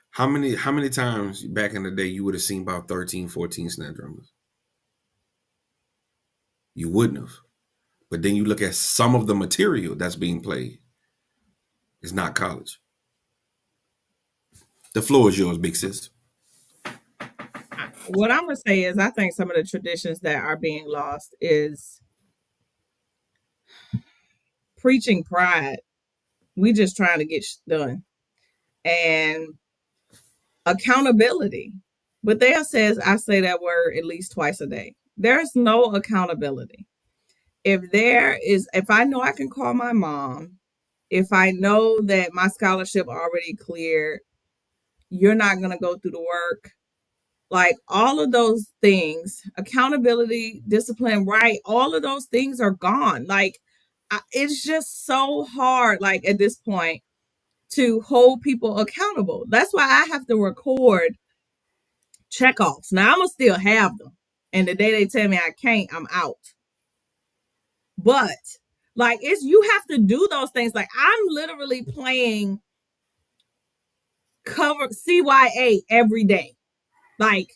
C: How many times back in the day you would have seen about 13, 14 snare drummers? You wouldn't have. But then you look at some of the material that's being played. It's not college. The floor is yours, big sis.
E: What I'm gonna say is I think some of the traditions that are being lost is preaching pride. We just trying to get done. And accountability. But there says I say that word at least twice a day. There's no accountability. If I know I can call my mom, if I know that my scholarship already cleared, you're not going to go through the work. Like all of those things, accountability, discipline, right? All of those things are gone. Like it's just so hard, like at this point, to hold people accountable. That's why I have to record checkoffs. Now I'm gonna still have them. And the day they tell me I can't, I'm out. But like you have to do those things. Like I'm literally playing cover CYA every day. Like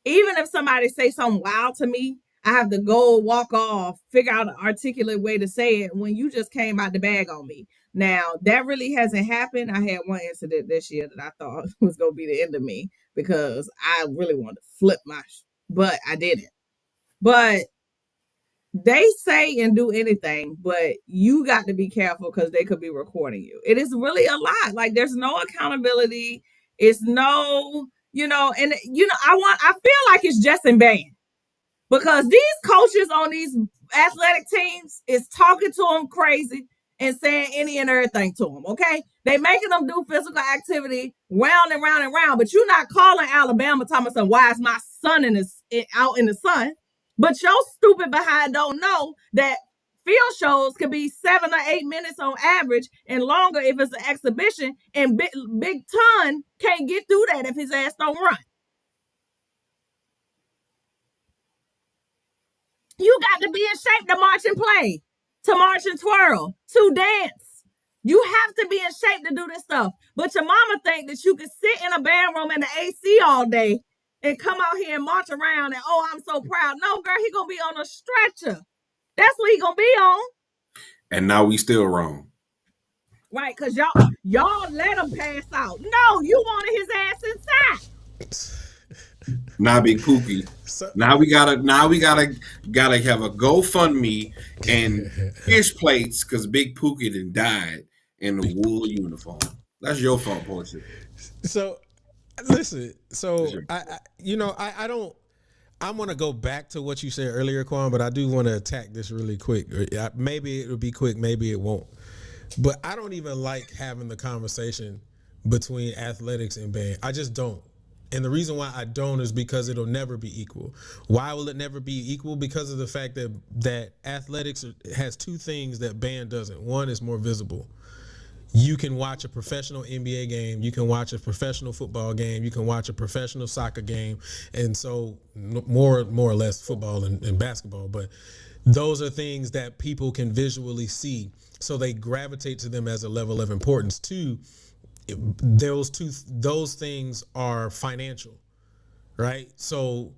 E: even if somebody say something wild to me, I have to go walk off, figure out an articulate way to say it when you just came out the bag on me. Now that really hasn't happened. I had one incident this year that I thought was gonna be the end of me because I really wanted to flip but I didn't. But they say and do anything, but you got to be careful because they could be recording you. It is really a lot. Like there's no accountability. It's no, and I feel like it's just in band because these coaches on these athletic teams is talking to them crazy and saying any and everything to them. Okay, they making them do physical activity round and round and round, but you're not calling Alabama talking about why is my son out in the sun. But your stupid behind don't know that field shows could be 7 or 8 minutes on average and longer if it's an exhibition. And Big Ton can't get through that if his ass don't run. You got to be in shape to march and play, to march and twirl, to dance. You have to be in shape to do this stuff. But your mama think that you can sit in a band room in the AC all day and come out here and march around and, oh, I'm so proud. No, girl, he going to be on a stretcher. That's what he going to be on.
C: And now we still wrong.
E: Right, because y'all let him pass out. No, you wanted his ass inside.
C: Now Big Pookie. Now we gotta have a GoFundMe and fish plates because Big Pookie done died in a wool uniform. That's your fault, Portia.
D: So listen, I don't. I want to go back to what you said earlier, Quan, but I do want to attack this really quick. Maybe it'll be quick, maybe it won't. But I don't even like having the conversation between athletics and band. I just don't. And the reason why I don't is because it'll never be equal. Why will it never be equal? Because of the fact that athletics has two things that band doesn't. One is more visible. You can watch a professional NBA game, you can watch a professional football game, you can watch a professional soccer game, and so more or less football and basketball. But those are things that people can visually see, so they gravitate to them as a level of importance. Two, those things are financial, right? So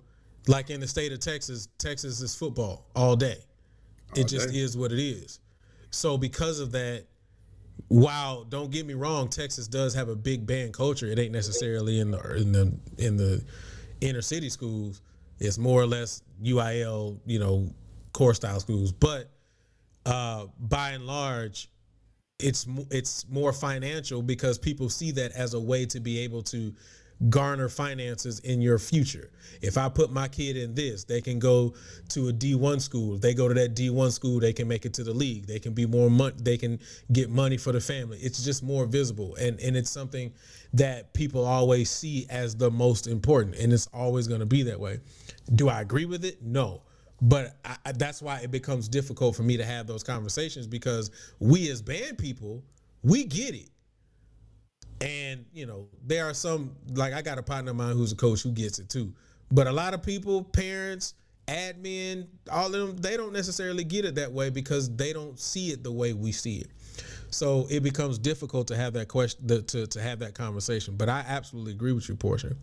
D: like in the state of Texas is football all day. It just is what it is. So because of that, while don't get me wrong, Texas does have a big band culture. It ain't necessarily in the inner city schools. It's more or less UIL, core style schools. But by and large, it's more financial because people see that as a way to be able to garner finances in your future. If I put my kid in this, they can go to a D1 school. If they go to that D1 school, they can make it to the league. They can be more money. They can get money for the family. It's just more visible, and it's something that people always see as the most important, and it's always going to be that way. Do I agree with it? No. But that's why it becomes difficult for me to have those conversations, because we as band people, we get it. And, there are some, like I got a partner of mine who's a coach who gets it too. But a lot of people, parents, admin, all of them, they don't necessarily get it that way because they don't see it the way we see it. So it becomes difficult to have that question, to have that conversation. But I absolutely agree with you, Portia.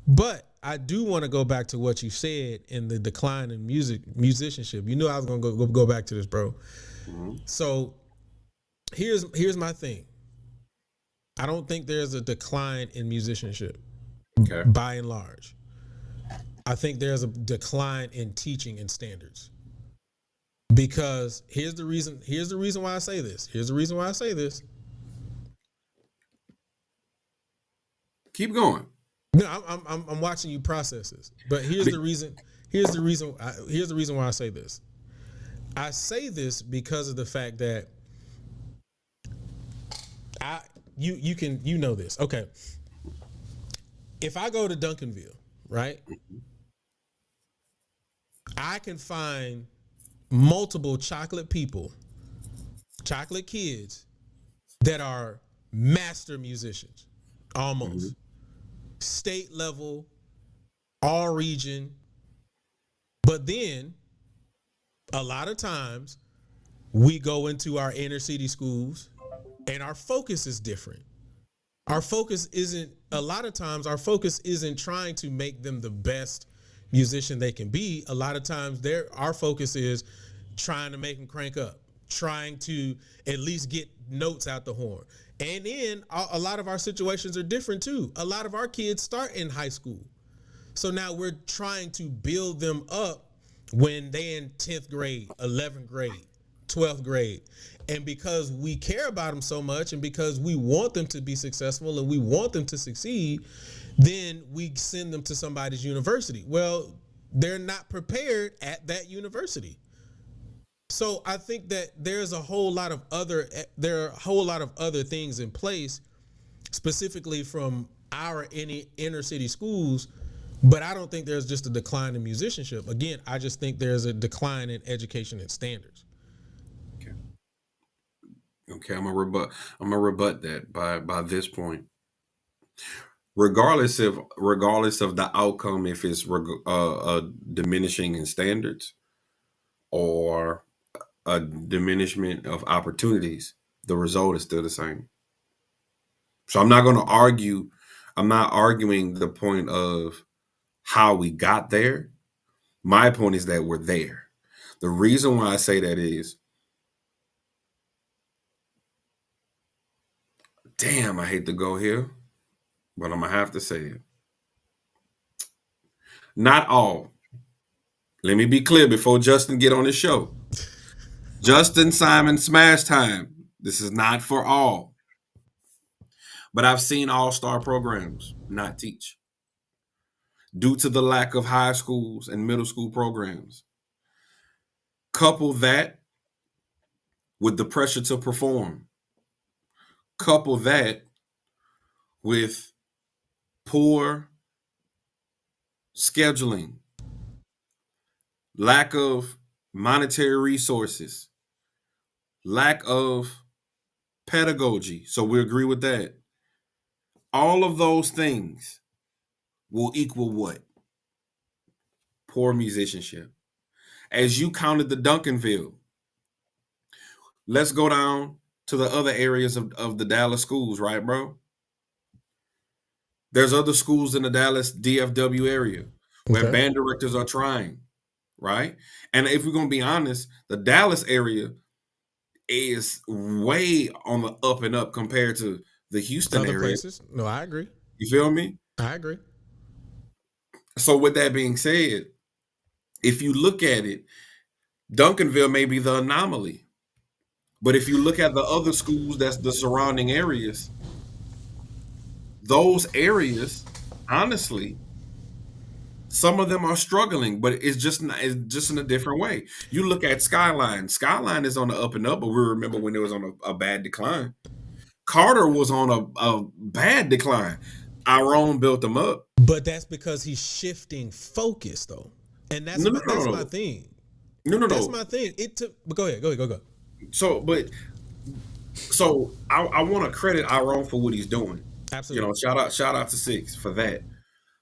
D: But I do want to go back to what you said in the decline in musicianship. You knew I was going to go back to this, bro. Mm-hmm. So here's my thing. I don't think there's a decline in musicianship, by and large. I think there's a decline in teaching and standards. Because here's the reason why I say this.
C: Keep going.
D: No, I'm watching you process this. But here's the reason why I say this. I say this because of the fact that you know this. Okay. If I go to Duncanville, right? I can find multiple chocolate kids that are master musicians, almost. Mm-hmm. State level, all region. But then a lot of times we go into our inner city schools and our focus is different. Our focus isn't trying to make them the best musician they can be. A lot of times our focus is trying to make them crank up, trying to at least get notes out the horn. And then a lot of our situations are different too. A lot of our kids start in high school. So now we're trying to build them up when they're in 10th grade, 11th grade, 12th grade. And because we care about them so much and because we want them to be successful and we want them to succeed, then we send them to somebody's university. Well, they're not prepared at that university. So I think that there are a whole lot of other things in place, specifically from our inner city schools. But I don't think there's just a decline in musicianship. Again, I just think there's a decline in education and standards.
C: Okay, I'm gonna rebut that by this point. Regardless of the outcome, if it's a diminishing in standards or a diminishment of opportunities, the result is still the same. So I'm not going to argue. I'm not arguing the point of how we got there. My point is that we're there. The reason why I say that is, damn, I hate to go here, but I'm going to have to say it. Not all. Let me be clear before Justin get on the show. Justin Simon Smash Time. This is not for all. But I've seen all-star programs not teach due to the lack of high schools and middle school programs. Couple that with the pressure to perform. Couple that with poor scheduling, lack of monetary resources, lack of pedagogy. So we agree with that. All of those things will equal what? Poor musicianship. As you counted the Duncanville, let's go down to the other areas of the Dallas schools, right, bro? There's other schools in the Dallas DFW area where
D: Okay.
C: band directors are trying, right? And if we're gonna be honest, the Dallas area is way on the up and up compared to the Houston
D: Other
C: area.
D: places. No, I agree.
C: You feel me?
D: I agree.
C: So with that being said, if you look at it, Duncanville may be the anomaly. But if you look at the other schools that's the surrounding areas, those areas, honestly, some of them are struggling, but it's just in a different way. You look at Skyline. Skyline is on the up and up, but we remember when it was on a bad decline. Carter was on a bad decline. Our own built them up.
D: But that's because he's shifting focus, though, and that's
C: No,
D: that's my thing.
C: No.
D: That's my thing. It took. But go ahead. Go.
C: So I want to credit our own for what he's doing.
D: Absolutely.
C: You know, shout out to Six for that.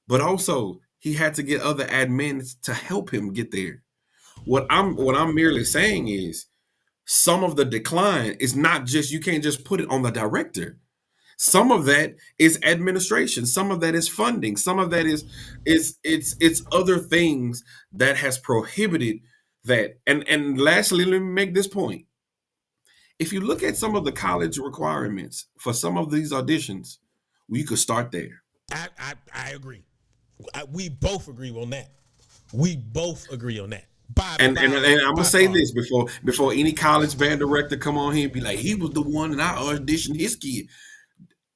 C: But also he had to get other admins to help him get there. What I'm merely saying is some of the decline is not just, you can't just put it on the director. Some of that is administration. Some of that is funding. Some of that is it's other things that has prohibited that. And lastly, let me make this point. If you look at some of the college requirements for some of these auditions, we could start there.
D: I agree. We both agree on that. We both agree on that.
C: And I'm gonna say this before any college band director come on here and be like, he was the one and I auditioned his kid.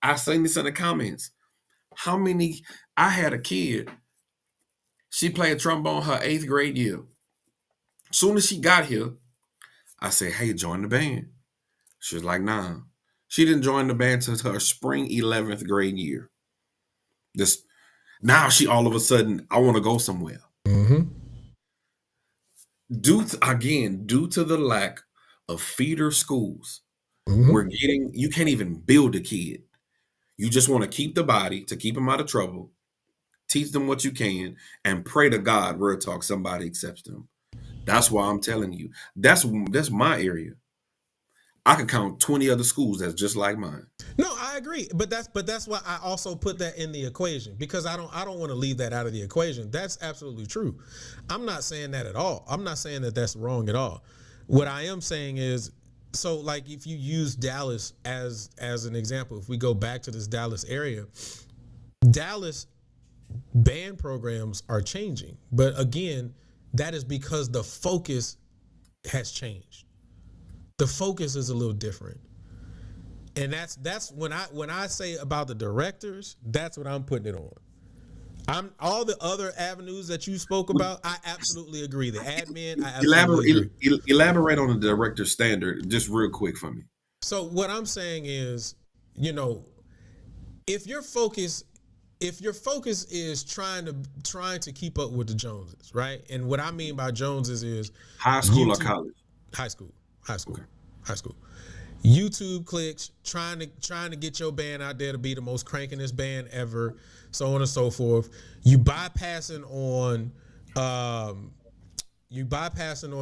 C: I seen this in the comments. How many? I had a kid. She played trombone her 8th grade year. Soon as she got here, I said, "Hey, join the band." She was like, "Nah." She didn't join the band until her spring 11th grade year. This now she all of a sudden, I want to go somewhere.
D: Mm-hmm.
C: Due to the lack of feeder schools,
D: Mm-hmm.
C: you can't even build a kid. You just want to keep the body to keep them out of trouble, teach them what you can, and pray to God, real talk, somebody accepts them. That's why I'm telling you. That's my area. I can count 20 other schools that's just like mine.
D: No, I agree, but that's why I also put that in the equation, because I don't want to leave that out of the equation. That's absolutely true. I'm not saying that at all. I'm not saying that that's wrong at all. What I am saying is, so like if you use Dallas as an example, if we go back to this Dallas area, Dallas band programs are changing, but again, that is because the focus has changed. The focus is a little different. And that's when I say about the directors, that's what I'm putting it on. I'm all the other avenues that you spoke about, I absolutely agree. The admin, I absolutely agree.
C: Elaborate on the director standard just real quick for me.
D: So what I'm saying is, you know, if your focus is trying to keep up with the Joneses, right? And what I mean by Joneses is
C: high school or college?
D: High school.
C: Okay.
D: High school. YouTube clicks, trying to get your band out there to be the most crankingest band ever, so on and so forth. You bypassing on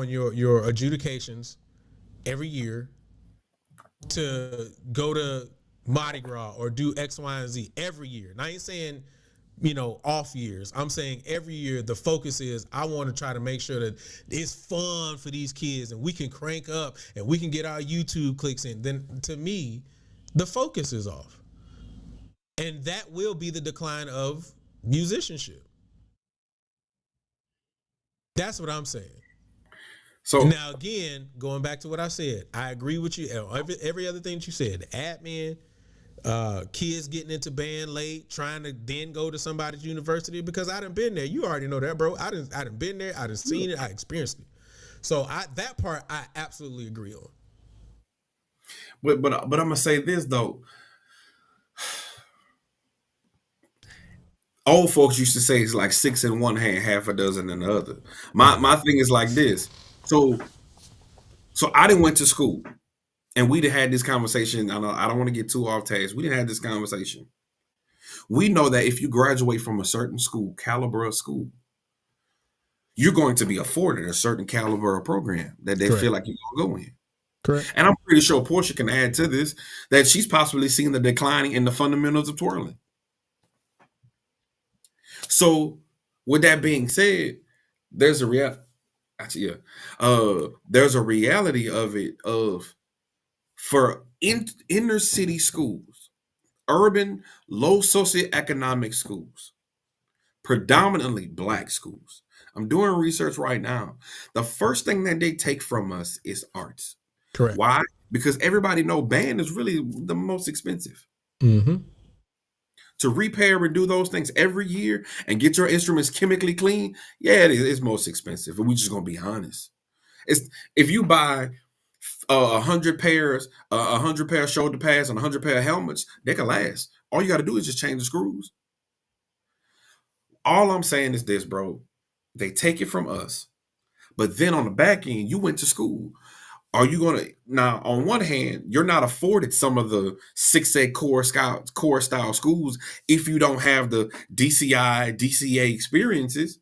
D: your adjudications every year to go to Mardi Gras or do X, Y, and Z every year. And I ain't saying, you know, off years. I'm saying every year the focus is I want to try to make sure that it's fun for these kids and we can crank up and we can get our YouTube clicks in. Then to me, the focus is off. And that will be the decline of musicianship. That's what I'm saying. So now again, going back to what I said, I agree with you. Every other thing that you said, the admin, kids getting into band late, trying to then go to somebody's university, because I done been there. You already know that, bro. I done been there. I done seen it. I experienced it. So that part I absolutely agree on.
C: But I'm gonna say this though. Old folks used to say it's like 6 in one hand, half a dozen in the other. My thing is like this. So I didn't went to school, and we done had this conversation. I don't want to get too off task. We didn't have this conversation. We know that if you graduate from a certain school, caliber of school, you're going to be afforded a certain caliber of program that they
D: Correct.
C: feel like you're gonna go in.
D: Correct.
C: And I'm pretty sure Portia can add to this that she's possibly seen the decline in the fundamentals of twirling. So, with that being said, there's a there's a reality of it of for inner city schools, urban, low socioeconomic schools, predominantly black schools. I'm doing research right now. The first thing that they take from us is arts.
D: Correct.
C: Why? Because everybody know band is really the most expensive.
D: Mm-hmm.
C: To repair and do those things every year and get your instruments chemically clean, yeah, it's most expensive. And we just gonna be honest. It's if you buy 100 pair of shoulder pads and 100 pair of helmets, they can last. All you got to do is just change the screws. All I'm saying is this, bro. They take it from us, but then on the back end, you went to school. Are you gonna now? On one hand, you're not afforded some of the 6A core style schools if you don't have the DCI, DCA experiences,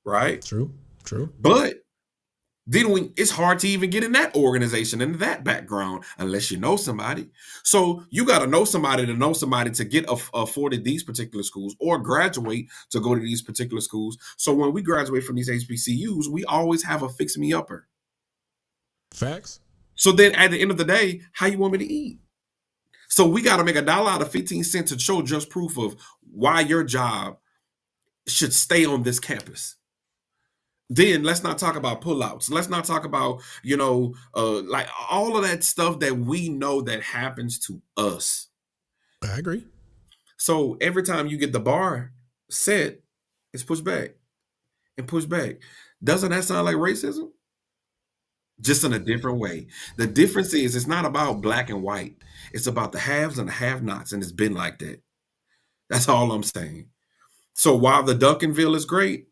C: right?
D: True.
C: But then it's hard to even get in that organization and that background unless you know somebody. So you got to know somebody to get afforded these particular schools or graduate to go to these particular schools. So when we graduate from these HBCUs, we always have a fix me upper.
D: Facts.
C: So then at the end of the day, how you want me to eat? So we got to make $1 out of 15 cents to show just proof of why your job should stay on this campus. Then let's not talk about pullouts. Let's not talk about, like all of that stuff that we know that happens to us.
D: I agree.
C: So every time you get the bar set, it's pushed back and pushed back. Doesn't that sound like racism? Just in a different way. The difference is it's not about black and white. It's about the haves and the have-nots, and it's been like that. That's all I'm saying. So while the Duncanville is great,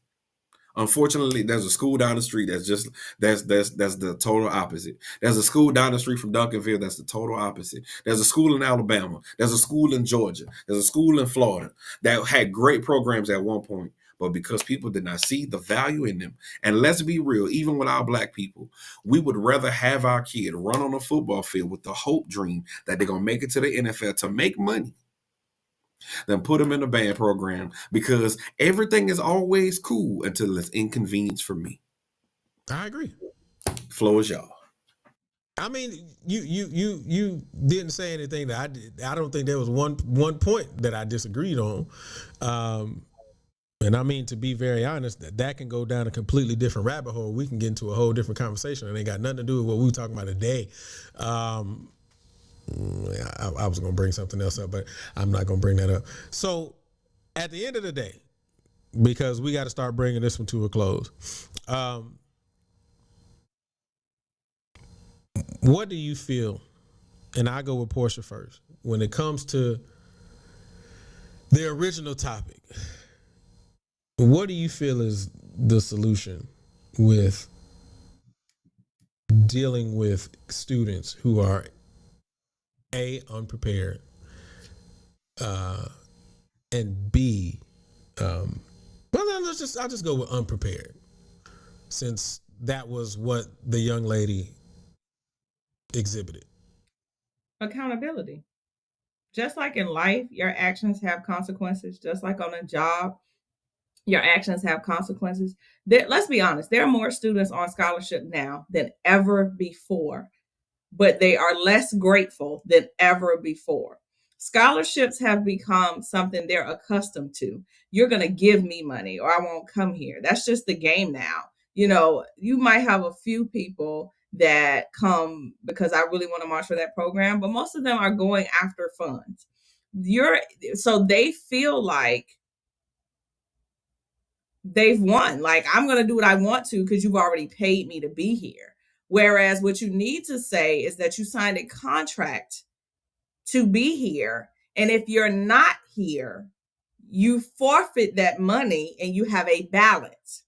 C: unfortunately, there's a school down the street that's the total opposite. There's a school down the street from Duncanville that's the total opposite. There's a school in Alabama. There's a school in Georgia. There's a school in Florida that had great programs at one point. But because people did not see the value in them, and let's be real, even with our black people, we would rather have our kid run on a football field with the hope dream that they're going to make it to the NFL to make money than put them in a band program because everything is always cool until it's inconvenience for me.
D: I agree.
C: Flow is y'all.
D: I mean, you didn't say anything that I did. I don't think there was one point that I disagreed on. And I mean, to be very honest, that can go down a completely different rabbit hole. We can get into a whole different conversation, and it ain't got nothing to do with what we were talking about today. I was going to bring something else up, but I'm not going to bring that up. So at the end of the day, because we got to start bringing this one to a close, what do you feel, and I go with Portia first, when it comes to the original topic, what do you feel is the solution with dealing with students who are A, unprepared, and B, I'll just go with unprepared, since that was what the young lady exhibited.
E: Accountability. Just like in life, your actions have consequences. Just like on a job, your actions have consequences. Let's be honest, there are more students on scholarship now than ever before, but they are less grateful than ever before. Scholarships have become something they're accustomed to. You're going to give me money or I won't come here. That's just the game now. You might have a few people that come because I really want to march for that program, but most of them are going after funds. So they feel like they've won. Like, I'm going to do what I want to because you've already paid me to be here. Whereas what you need to say is that you signed a contract to be here. And if you're not here, you forfeit that money and you have a balance.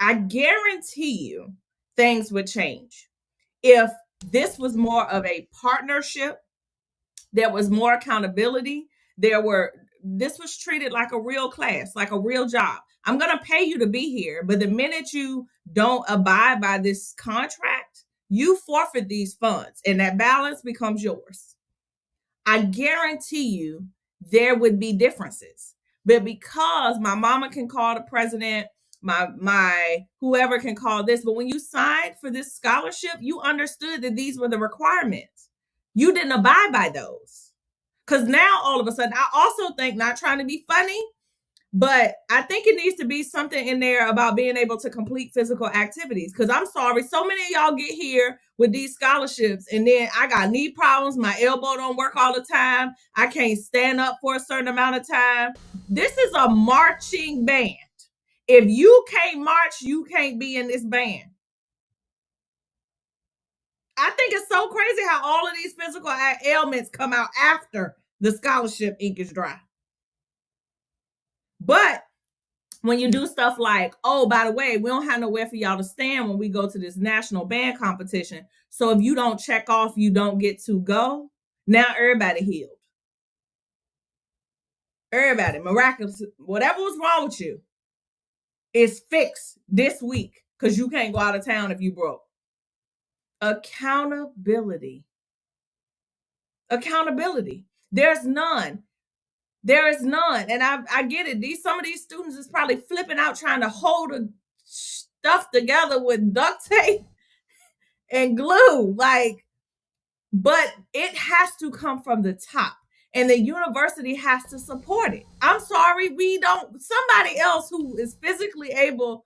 E: I guarantee you things would change. If this was more of a partnership, there was more accountability, this was treated like a real class, like a real job. I'm going to pay you to be here, but the minute you don't abide by this contract, you forfeit these funds and that balance becomes yours. I guarantee you there would be differences. But because my mama can call the president, my whoever can call this, but when you signed for this scholarship, you understood that these were the requirements. You didn't abide by those. Because now all of a sudden, I also think, not trying to be funny, but I think it needs to be something in there about being able to complete physical activities. Because I'm sorry, so many of y'all get here with these scholarships, and then I got knee problems. My elbow don't work all the time. I can't stand up for a certain amount of time. This is a marching band. If you can't march, you can't be in this band. I think it's so crazy how all of these physical ailments come out after the scholarship ink is dry. But when you do stuff like, oh, by the way, we don't have nowhere for y'all to stand when we go to this national band competition. So if you don't check off, you don't get to go. Now everybody healed. Everybody, miraculous, whatever was wrong with you is fixed this week because you can't go out of town if you broke. Accountability. Accountability. There's none. There is none. And I get it. Some of these students is probably flipping out trying to hold the stuff together with duct tape and glue. But it has to come from the top. And the university has to support it. I'm sorry, somebody else who is physically able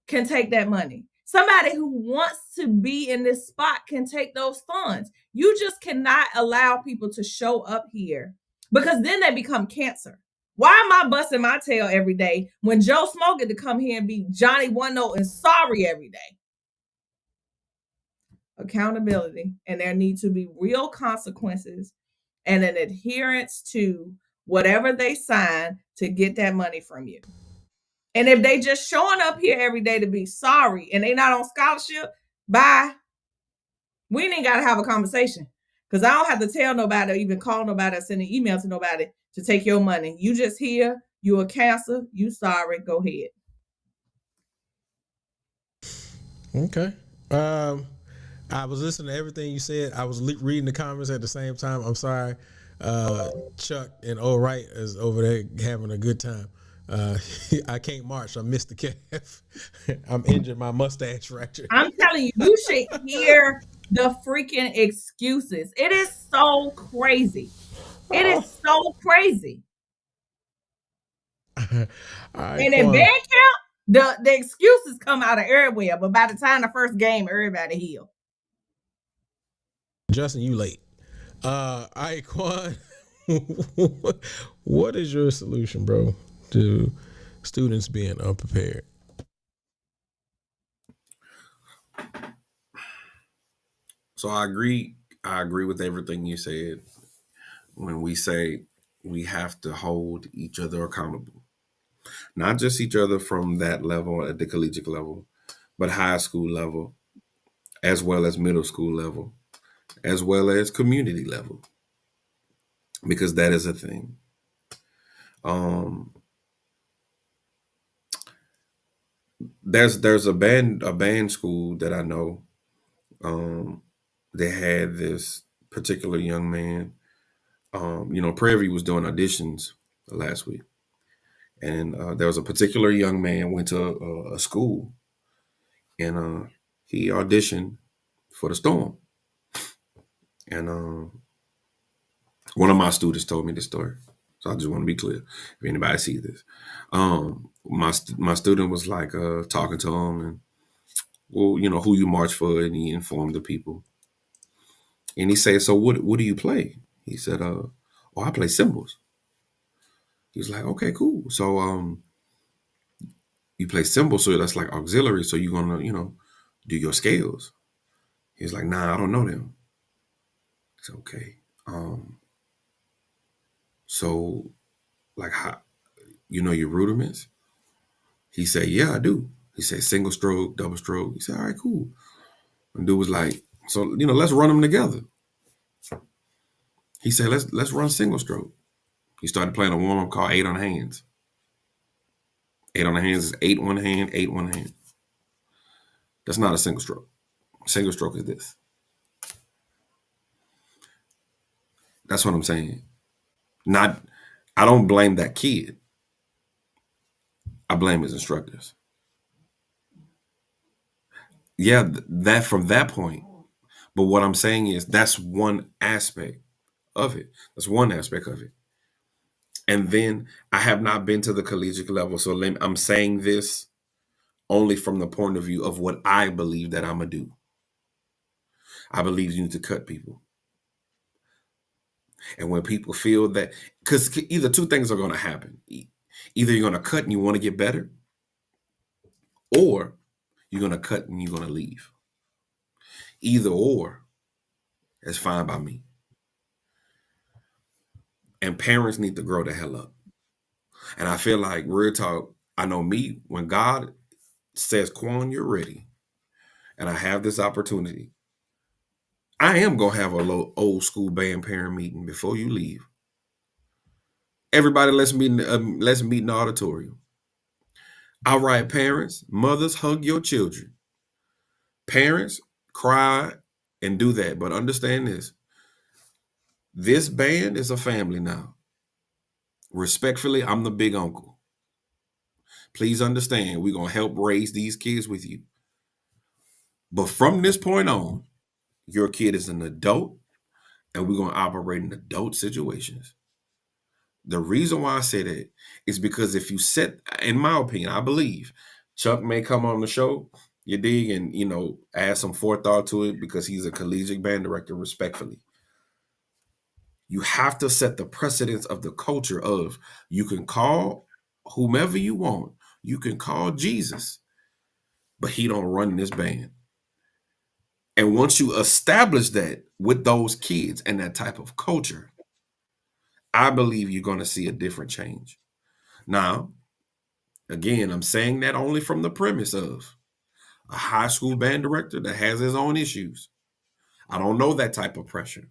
E: can take that money. Somebody who wants to be in this spot can take those funds. You just cannot allow people to show up here because then they become cancer. Why am I busting my tail every day when Joe Smo get to come here and be Johnny One Note and sorry every day? Accountability, and there need to be real consequences and an adherence to whatever they sign to get that money from you. And if they just showing up here every day to be sorry and they not on scholarship, bye. We ain't got to have a conversation because I don't have to tell nobody or even call nobody or send an email to nobody to take your money. You just here, you a cancer, you sorry, go ahead.
D: Okay. I was listening to everything you said. I was reading the comments at the same time. I'm sorry. Chuck and All Right is over there having a good time. I can't march. I missed the calf. I'm injured. My mustache fractured.
E: I'm telling you, you should hear the freaking excuses. It is so crazy. It is so crazy. And in band camp, the excuses come out of everywhere. But by the time the first game, everybody healed.
D: Justin, you late. All right, Quan. What is your solution, bro, to students being unprepared?
C: So I agree with everything you said when we say we have to hold each other accountable. Not just each other from that level at the collegiate level, but high school level, as well as middle school level, as well as community level, because that is a thing. There's a band school that I know. They had this particular young man. Prairie was doing auditions last week, and there was a particular young man went to a school, and he auditioned for the Storm. And one of my students told me this story, so I just want to be clear if anybody sees this. My student was like talking to him, and well, who you march for, and he informed the people. And he said, "So what do you play?" He said, "Oh, I play cymbals." He was like, "Okay, cool. So you play cymbals, so that's like auxiliary. So you're gonna do your scales." He's like, "Nah, I don't know them." It's okay. So like you know your rudiments? He said, yeah, I do. He said, single stroke, double stroke. He said, all right, cool. And dude was like, so, let's run them together. He said, let's run single stroke. He started playing a warm-up called 8 on hands. 8 on the hands is 8 one hand, 8 one hand. That's not a single stroke. Single stroke is this. That's what I'm saying. I don't blame that kid. I blame his instructors. Yeah, that from that point. But what I'm saying is that's one aspect of it. That's one aspect of it. And then I have not been to the collegiate level. So I'm saying this only from the point of view of what I believe that I'm going to do. I believe you need to cut people. And when people feel that, because either two things are going to happen. Either you're going to cut and you want to get better, or you're going to cut and you're going to leave. Either or, that's fine by me. And parents need to grow the hell up. And I feel like, real talk, I know me, when God says, Quan, you're ready, and I have this opportunity, I am going to have a little old school band parent meeting before you leave. Everybody, let's meet in the auditorium. All right, parents, mothers, hug your children. Parents, cry and do that. But understand this. This band is a family now. Respectfully, I'm the big uncle. Please understand, we're going to help raise these kids with you. But from this point on, your kid is an adult, and we're going to operate in adult situations. The reason why I say that is because if you set, in my opinion, I believe Chuck may come on the show, you dig, and, add some forethought to it because he's a collegiate band director, respectfully. You have to set the precedence of the culture of you can call whomever you want. You can call Jesus, but he don't run this band. And once you establish that with those kids and that type of culture, I believe you're going to see a different change. Now, again, I'm saying that only from the premise of a high school band director that has his own issues. I don't know that type of pressure.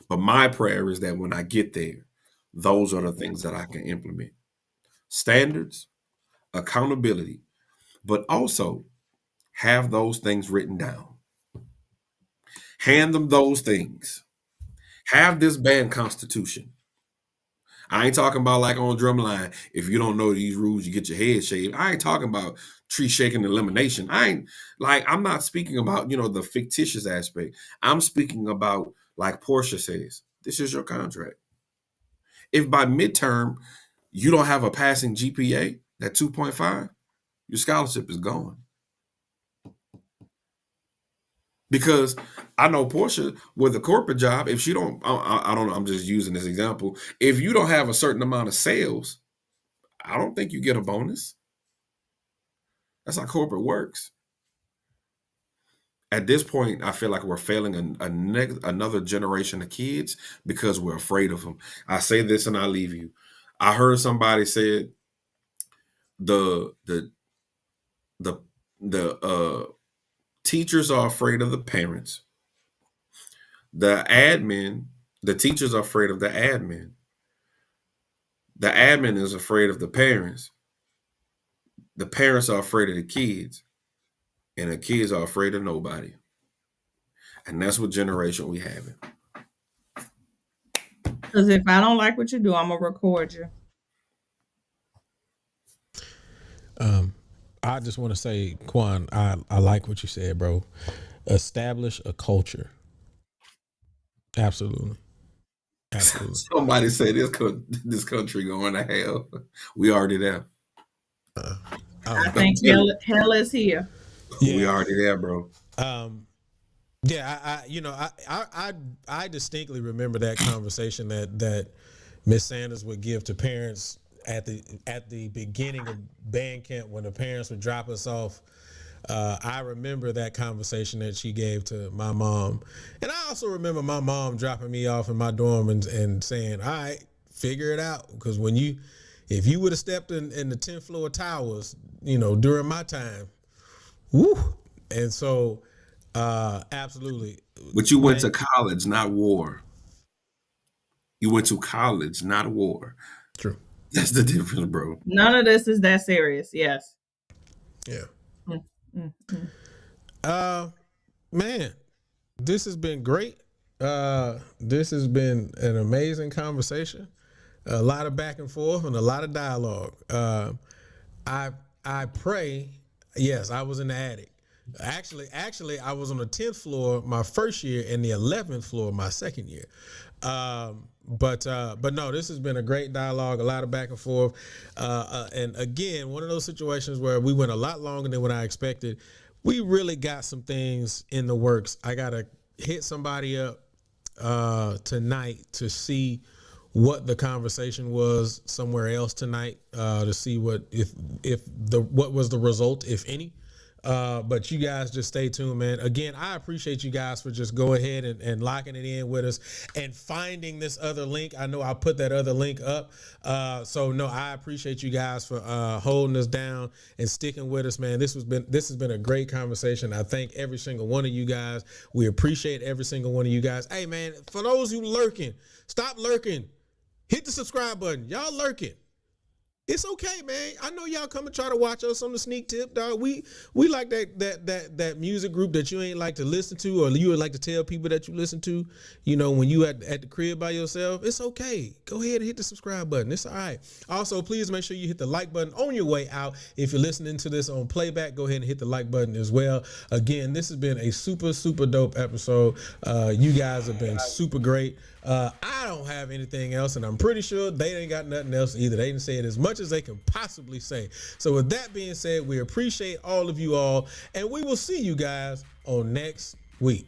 C: But my prayer is that when I get there, those are the things that I can implement. Standards, accountability, but also have those things written down. Hand them those things. Have this band constitution. I ain't talking about like on Drumline, if you don't know these rules, you get your head shaved. I ain't talking about tree shaking elimination. I'm not speaking about, the fictitious aspect. I'm speaking about, like Portia says, this is your contract. If by midterm you don't have a passing GPA, that 2.5, your scholarship is gone. Because I know Portia with a corporate job, if she don't, I don't know, I'm just using this example. If you don't have a certain amount of sales, I don't think you get a bonus. That's how corporate works. At this point, I feel like we're failing another generation of kids because we're afraid of them. I say this and I leave you. I heard somebody said the teachers are afraid of the parents. The teachers are afraid of the admin. The admin is afraid of the parents. The parents are afraid of the kids. And the kids are afraid of nobody. And that's what generation we having.
E: Because if I don't like what you do, I'm going to record you.
D: I just want to say, Quan, I like what you said, bro. Establish a culture. Absolutely.
C: Somebody say this country going to hell. We already there.
E: I think hell is here.
C: Yeah. We already there, bro.
D: Yeah, I distinctly remember that conversation that Miss Sanders would give to parents at the beginning of band camp when the parents would drop us off. I remember that conversation that she gave to my mom. And I also remember my mom dropping me off in my dorm and saying, all right, figure it out. Because when you If you would have stepped in the 10th floor towers, during my time, woo. And so, absolutely.
C: But you went to college, not war. You went to college, not war.
D: True.
C: That's the difference, bro.
E: None of this is that serious. Yes.
D: Yeah.
E: Mm.
D: Man, this has been great. This has been an amazing conversation. A lot of back and forth and a lot of dialogue. I pray. Yes, I was in the attic. Actually, I was on the 10th floor my first year and the 11th floor my second year. But no, this has been a great dialogue, a lot of back and forth. And again, one of those situations where we went a lot longer than what I expected. We really got some things in the works. I got to hit somebody up tonight to see what the conversation was somewhere else tonight, to see what was the result, if any. But you guys just stay tuned, man. Again, I appreciate you guys for just go ahead and locking it in with us and finding this other link. I know I'll put that other link up. So no, I appreciate you guys for holding us down and sticking with us, man. This has been a great conversation. I thank every single one of you guys. We appreciate every single one of you guys. Hey, man, for those who lurking, stop lurking. Hit the subscribe button. Y'all lurking. It's okay, man. I know y'all come and try to watch us on the sneak tip, dog. We like that music group that you ain't like to listen to, or you would like to tell people that you listen to, when you at the crib by yourself. It's okay. Go ahead and hit the subscribe button. It's all right. Also, please make sure you hit the like button on your way out. If you're listening to this on playback, go ahead and hit the like button as well. Again, this has been a super, super dope episode. You guys have been super great. I don't have anything else, and I'm pretty sure they ain't got nothing else either. They didn't say it as much as they can possibly say. So with that being said, we appreciate all of you all, and we will see you guys on next week.